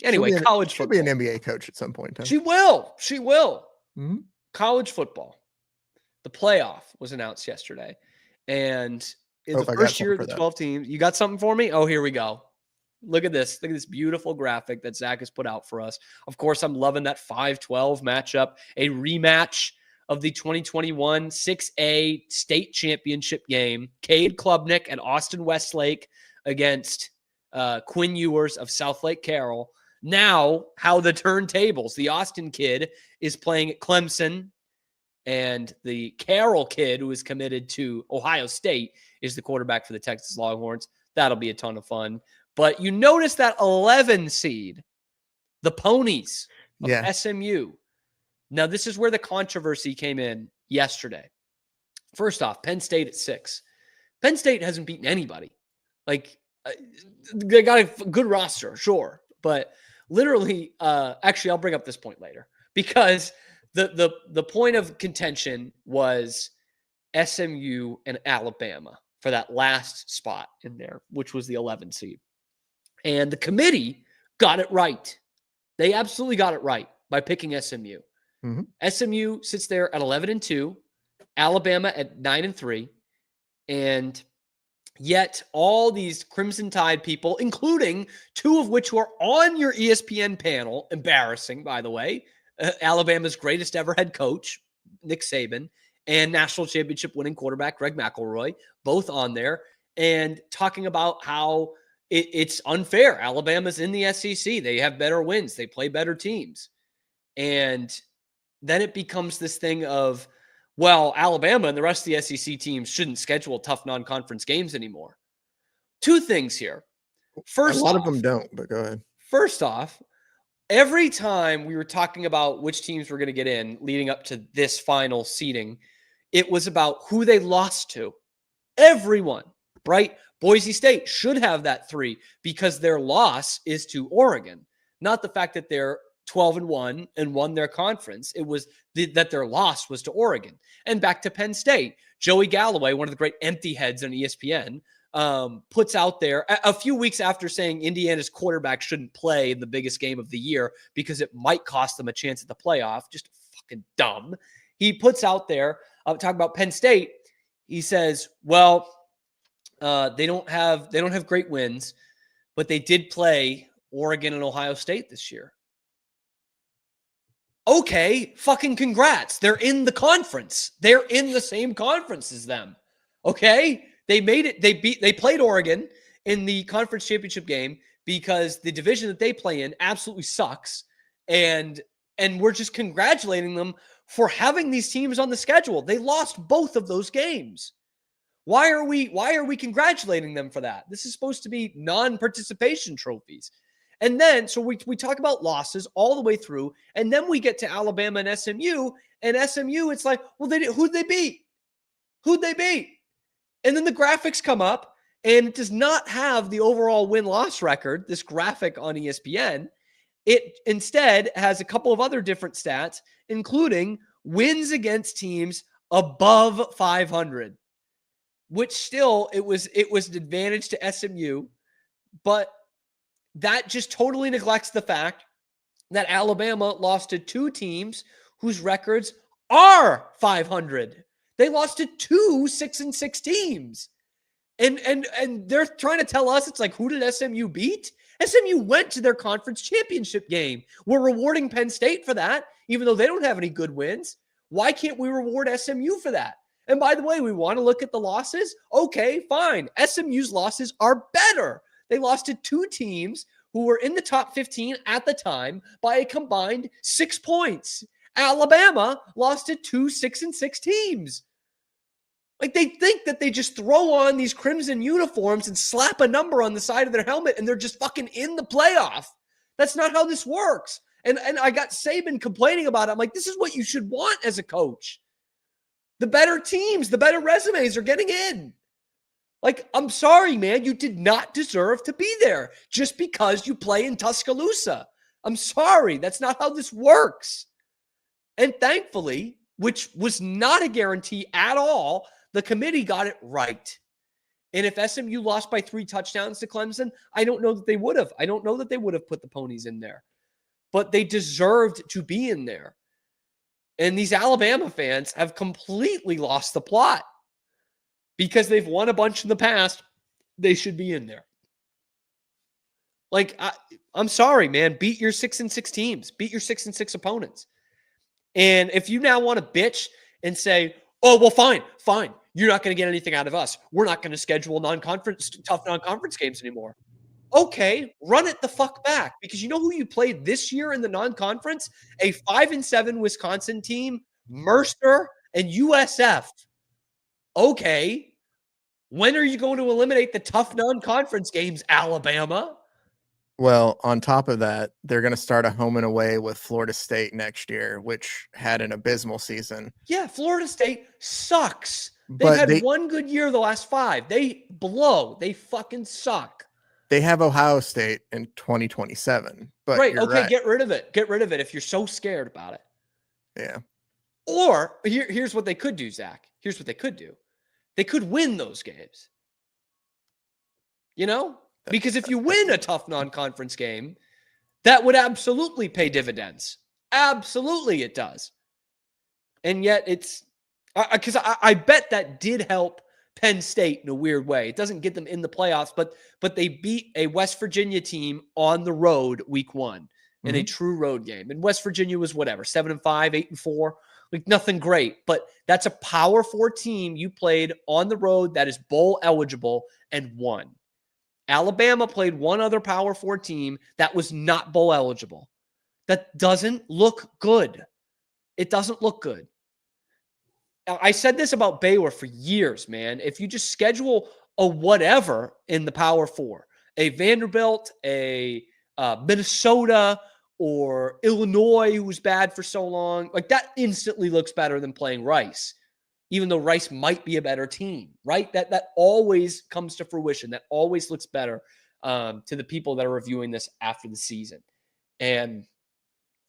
anyway, college football. She'll be an NBA coach at some point. Huh? She will. Mm-hmm. College football. The playoff was announced yesterday. And it's the first year of the 12 teams. You got something for me? Oh, here we go. Look at this. Look at this beautiful graphic that Zach has put out for us. Of course, I'm loving that 5-12 matchup, a rematch of the 2021 6A state championship game. Cade Klubnik and Austin Westlake against Quinn Ewers of Southlake Carroll. Now, how the turntables. The Austin kid is playing at Clemson, and the Carroll kid, who is committed to Ohio State, is the quarterback for the Texas Longhorns. That'll be a ton of fun. But you notice that 11 seed, the Ponies of SMU. Now, this is where the controversy came in yesterday. First off, Penn State at 6. Penn State hasn't beaten anybody. They got a good roster, sure. But literally, actually, I'll bring up this point later. Because the point of contention was SMU and Alabama for that last spot in there, which was the 11 seed. And the committee got it right. They absolutely got it right by picking SMU. Mm-hmm. SMU sits there at 11-2, Alabama at 9-3, and yet all these Crimson Tide people, including 2 of which were on your ESPN panel, embarrassing, by the way, Alabama's greatest ever head coach, Nick Saban, and national championship winning quarterback Greg McElroy, both on there, and talking about how it's unfair. Alabama's in the SEC. They have better wins. They play better teams. And then it becomes this thing of, well, Alabama and the rest of the SEC teams shouldn't schedule tough non-conference games anymore. Two things here. First, a lot of them don't, but go ahead. First off, every time we were talking about which teams were going to get in leading up to this final seeding, it was about who they lost to. Everyone, right? Boise State should have that 3 because their loss is to Oregon, not the fact that they're 12-1 and won their conference. It was that their loss was to Oregon. And back to Penn State, Joey Galloway, one of the great empty heads on ESPN, puts out there a few weeks after saying Indiana's quarterback shouldn't play in the biggest game of the year because it might cost them a chance at the playoff. Just fucking dumb. He puts out there, talking about Penn State. He says, well, they don't have great wins, but they did play Oregon and Ohio State this year. Okay, fucking congrats. They're in the conference. They're in the same conference as them. Okay? They made it. They played Oregon in the conference championship game because the division that they play in absolutely sucks. And we're just congratulating them for having these teams on the schedule. They lost both of those games. Why are we congratulating them for that? This is supposed to be non-participation trophies. And then, so we talk about losses all the way through, and then we get to Alabama and SMU, it's like, well, who'd they beat? Who'd they beat? And then the graphics come up, and it does not have the overall win-loss record, this graphic on ESPN. It instead has a couple of other different stats, including wins against teams above 500, which still, it was an advantage to SMU, but that just totally neglects the fact that Alabama lost to 2 teams whose records are 500. They lost to 2 6-6 teams. And they're trying to tell us, it's like, who did SMU beat? SMU went to their conference championship game. We're rewarding Penn State for that, even though they don't have any good wins. Why can't we reward SMU for that? And by the way, we want to look at the losses. Okay, fine. SMU's losses are better. They lost to 2 teams who were in the top 15 at the time by a combined 6 points. Alabama lost to 2 6-6 teams. Like, they think that they just throw on these crimson uniforms and slap a number on the side of their helmet and they're just fucking in the playoff. That's not how this works. And I got Saban complaining about it. I'm like, this is what you should want as a coach. The better teams, the better resumes are getting in. Like, I'm sorry, man. You did not deserve to be there just because you play in Tuscaloosa. I'm sorry. That's not how this works. And thankfully, which was not a guarantee at all, the committee got it right. And if SMU lost by 3 touchdowns to Clemson, I don't know that they would have. I don't know that they would have put the ponies in there. But they deserved to be in there. And these Alabama fans have completely lost the plot. Because they've won a bunch in the past, they should be in there. Like, I'm sorry, man. Beat your 6-6 teams. Beat your 6-6 opponents. And if you now want to bitch and say, oh, well, fine. You're not going to get anything out of us. We're not going to schedule tough non-conference games anymore. Okay, run it the fuck back. Because you know who you played this year in the non-conference? A 5-7 Wisconsin team, Mercer, and USF. Okay, when are you going to eliminate the tough non-conference games, Alabama? Well, on top of that, they're going to start a home and away with Florida State next year, which had an abysmal season. Yeah, Florida State sucks. They've had one good year the last 5. They blow. They fucking suck. They have Ohio State in 2027. But right, okay, right. Get rid of it. Get rid of it if you're so scared about it. Yeah. Or here's what they could do, Zach. Here's what they could do. They could win those games. You know? Because if you win a tough non-conference game, that would absolutely pay dividends. Absolutely it does. And yet it's... Because I bet that did help Penn State in a weird way. It doesn't get them in the playoffs, but they beat a West Virginia team on the road week 1 in a true road game. And West Virginia was whatever, 7-5, 8-4. Like nothing great, but that's a Power 4 team you played on the road that is bowl eligible and won. Alabama played one other Power 4 team that was not bowl eligible. That doesn't look good. It doesn't look good. I said this about Baylor for years, man. If you just schedule a whatever in the Power Four, a Vanderbilt, a Minnesota, or Illinois, who was bad for so long, like that instantly looks better than playing Rice, even though Rice might be a better team, right? That always comes to fruition. That always looks better to the people that are reviewing this after the season. And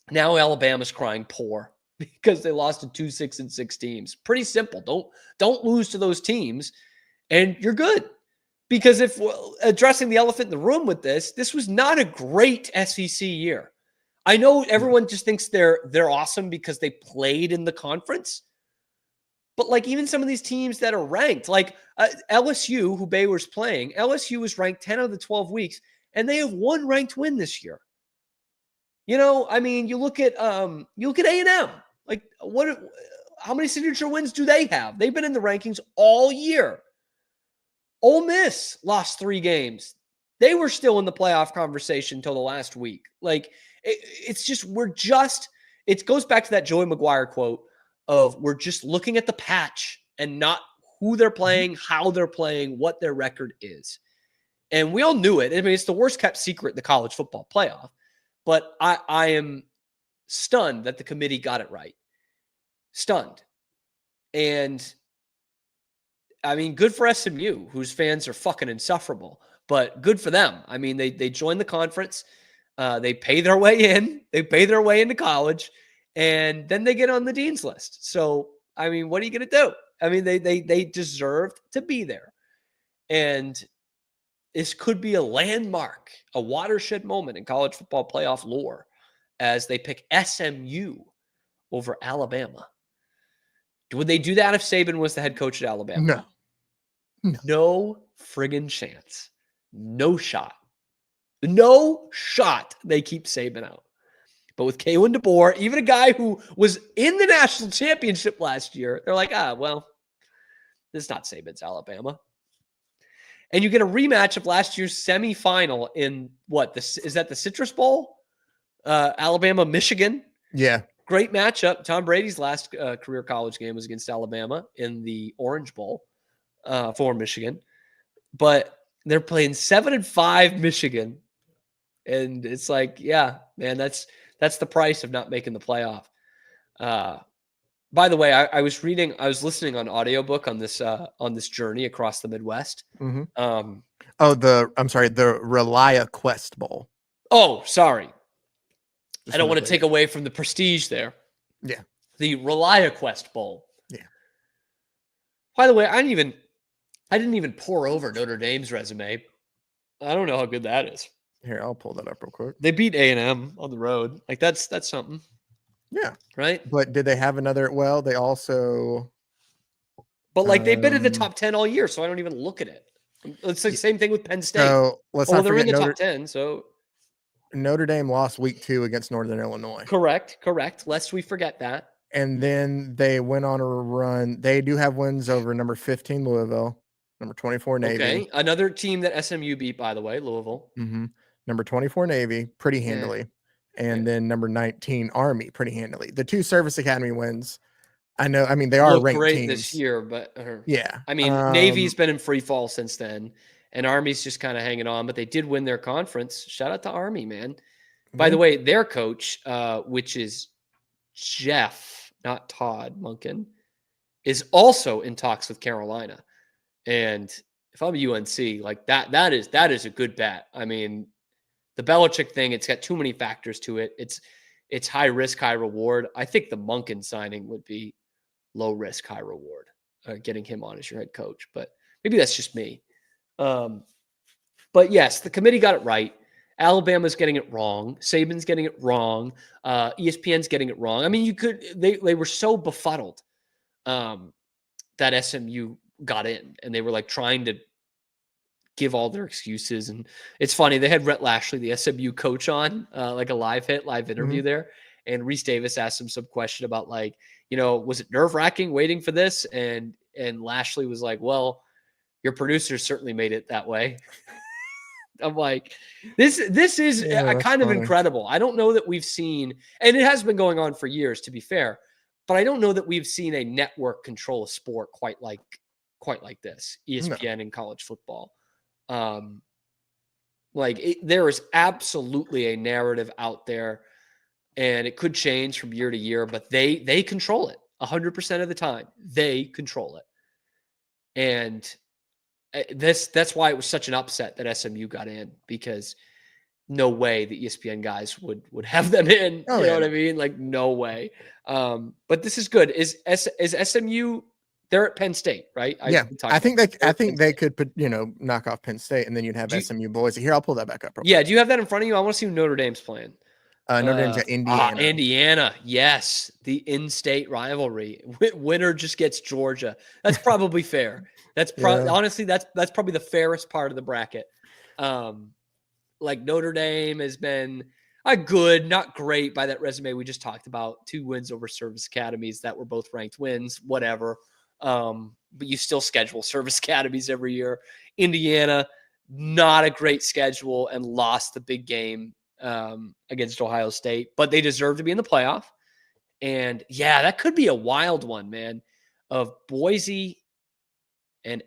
now Alabama's crying poor because they lost to 2 6-6 teams. Pretty simple. Don't lose to those teams, and you're good. Because if addressing the elephant in the room with this was not a great SEC year. I know everyone just thinks they're awesome because they played in the conference. But like even some of these teams that are ranked, like LSU, who Baylor's playing, LSU is ranked 10 out of the 12 weeks, and they have one ranked win this year. You know, I mean, you look at A&M. Like how many signature wins do they have? They've been in the rankings all year. Ole Miss lost 3 games. They were still in the playoff conversation until the last week. Like it's just it goes back to that Joey McGuire quote of we're just looking at the patch and not who they're playing, how they're playing, what their record is. And we all knew it. I mean, it's the worst kept secret in the college football playoff. But I am stunned that the committee got it right. Stunned. And I mean, good for SMU, whose fans are fucking insufferable, but good for them. I mean, they joined the conference. They pay their way in. They pay their way into college, and then they get on the dean's list. So, I mean, what are you going to do? I mean, they deserved to be there. And this could be a landmark, a watershed moment in college football playoff lore as they pick SMU over Alabama. Would they do that if Saban was the head coach at Alabama? No friggin' chance. No shot. No shot they keep Saban out. But with Kalen DeBoer, even a guy who was in the national championship last year, they're like, well, this is not Saban's Alabama. And you get a rematch of last year's semifinal in is that the Citrus Bowl? Alabama, Michigan. Yeah. Great matchup. Tom Brady's last career college game was against Alabama in the Orange Bowl for Michigan. But they're playing 7-5 Michigan. And it's like, yeah, man, that's the price of not making the playoff. By the way, I was listening on audiobook on this journey across the Midwest. Mm-hmm. The Relia Quest Bowl. Oh, sorry. I don't want to take away from the prestige there. Yeah. The Relia Quest Bowl. Yeah. By the way, I didn't even pour over Notre Dame's resume. I don't know how good that is. Here, I'll pull that up real quick. They beat A&M on the road. Like that's something. Yeah. Right? But did they have another? Well, they also. But like they've been in the top 10 all year, so I don't even look at it. It's the same thing with Penn State. So let's not they're forget in the top 10, so. Notre Dame lost week 2 against Northern Illinois. Correct. Lest we forget that. And then they went on a run. They do have wins over number 15 Louisville, number 24 Navy. Okay, another team that SMU beat, by the way, Louisville. Mm-hmm. Number 24 Navy, pretty handily. And then number 19 Army, pretty handily. The 2 Service Academy wins. I know. I mean, they are ranked great teams this year, but yeah. I mean, Navy's been in free fall since then, and Army's just kind of hanging on. But they did win their conference. Shout out to Army, man. By the way, their coach, which is Jeff, not Todd Monken, is also in talks with Carolina. And if I'm UNC, like that is a good bet. I mean, the Belichick thing, it's got too many factors to it. It's high risk, high reward. I think the Monken signing would be low risk, high reward, getting him on as your head coach. But maybe that's just me. But yes, the committee got it right. Alabama's getting it wrong. Saban's getting it wrong. ESPN's getting it wrong. I mean, they were so befuddled that SMU got in, and they were like trying to give all their excuses. And it's funny, they had Rhett Lashley, the SMU coach, on like a live interview there. And Reese Davis asked him some question about like, was it nerve-wracking waiting for this? And Lashley was like, well, your producers certainly made it that way. I'm like, this is kind of incredible. I don't know that we've seen, and it has been going on for years, to be fair, but I don't know that we've seen a network control a sport quite like this, ESPN and college football. There is absolutely a narrative out there, and it could change from year to year, but they control it 100% of the time. They control it. And that's why it was such an upset that SMU got in, because no way the ESPN guys would have them in. Oh, you know yeah. what I mean? Like, no way. But this is good. Is SMU? They're at Penn State, right? I think they could put, knock off Penn State, and then you'd have SMU Boise. Here, I'll pull that back up. Yeah. Do you have that in front of you? I want to see who Notre Dame's playing. Notre Dame's got Indiana. Indiana. Yes. The in-state rivalry. Winner just gets Georgia. That's probably fair. That's honestly, that's probably the fairest part of the bracket. Like, Notre Dame has been a good, not great by that resume we just talked about. 2 wins over service academies that were both ranked wins, whatever. But you still schedule service academies every year. Indiana, not a great schedule, and lost the big game against Ohio State, but they deserve to be in the playoff. And yeah, that could be a wild one, man, of Boise and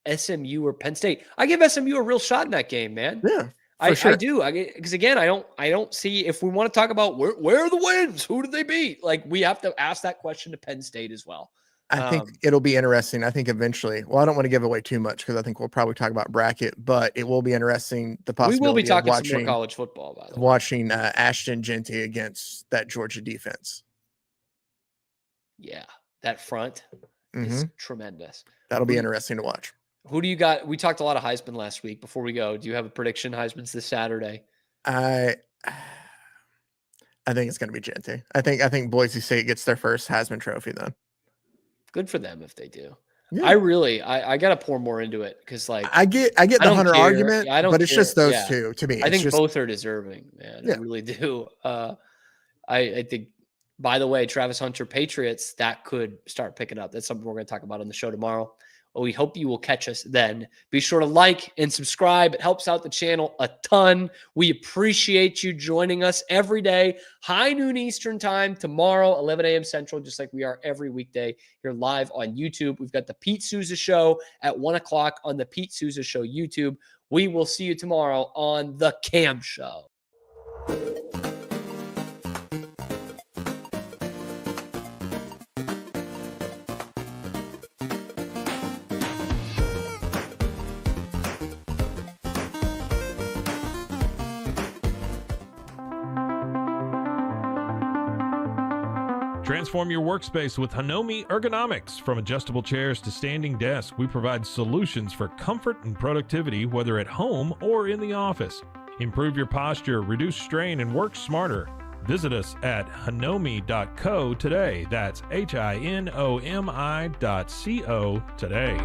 SMU or Penn State. I give SMU a real shot in that game, man. Yeah. I do. Because again, I don't see, if we want to talk about where are the wins, who did they beat? Like, we have to ask that question to Penn State as well. I think it'll be interesting. I think eventually, well, I don't want to give away too much because I think we'll probably talk about bracket, but it will be interesting. The possibility we will be talking of watching, some more college football, by the way. Watching Ashton Genty against that Georgia defense. Yeah, that front is tremendous. That'll be interesting to watch. Who do you got? We talked a lot of Heisman last week. Before we go, do you have a prediction? Heisman's this Saturday. I think it's going to be Genty. I think Boise State gets their first Heisman Trophy then. Good for them if they do. Yeah. I got to pour more into it, because I get the Hunter argument, but it's just those two to me. I think both are deserving, man. Yeah. I really do. I think, by the way, Travis Hunter Patriots, that could start picking up. That's something we're going to talk about on the show tomorrow. Well, we hope you will catch us then. Be sure to like and subscribe. It helps out the channel a ton. We appreciate you joining us every day, high noon Eastern time, tomorrow, 11 a.m. Central, just like we are every weekday here live on YouTube. We've got the Pete Souza Show at 1 o'clock on the Pete Souza Show YouTube. We will see you tomorrow on the Cam Show. Transform your workspace with Hanomi Ergonomics. From adjustable chairs to standing desks, we provide solutions for comfort and productivity, whether at home or in the office. Improve your posture, reduce strain, and work smarter. Visit us at hanomi.co today. That's HINOMI.co today.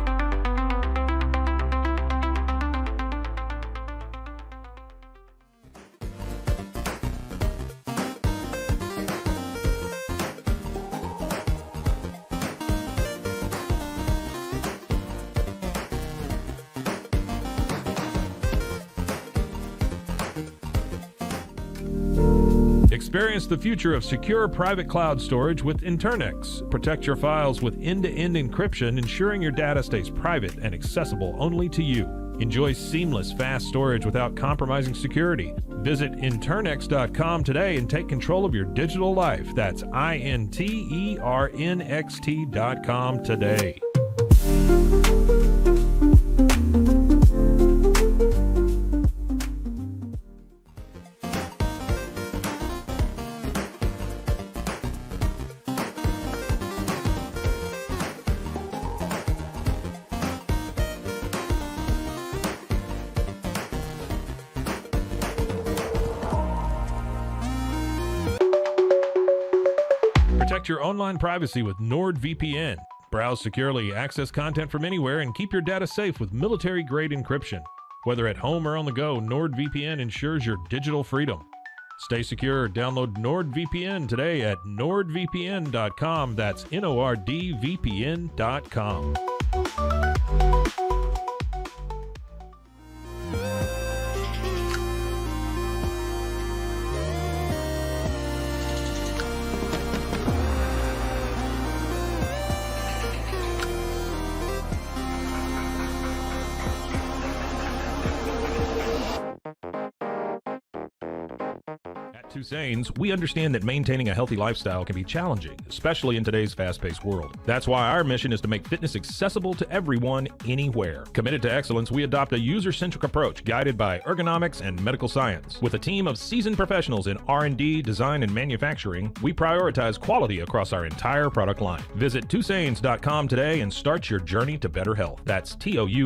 Experience the future of secure private cloud storage with Internex. Protect your files with end-to-end encryption, ensuring your data stays private and accessible only to you. Enjoy seamless, fast storage without compromising security. Visit Internex.com today and take control of your digital life. That's INTERNXT.com today. Protect your online privacy with NordVPN. Browse securely, access content from anywhere, and keep your data safe with military-grade encryption. Whether at home or on the go, NordVPN ensures your digital freedom. Stay secure. Download NordVPN today at nordvpn.com. That's NORDVPN.com. Tusains, we understand that maintaining a healthy lifestyle can be challenging, especially in today's fast-paced world. That's why our mission is to make fitness accessible to everyone, anywhere. Committed to excellence, we adopt a user-centric approach guided by ergonomics and medical science. With a team of seasoned professionals in R&D, design, and manufacturing, we prioritize quality across our entire product line. Visit Tusains.com today and start your journey to better health. That's TOUSAINS.com.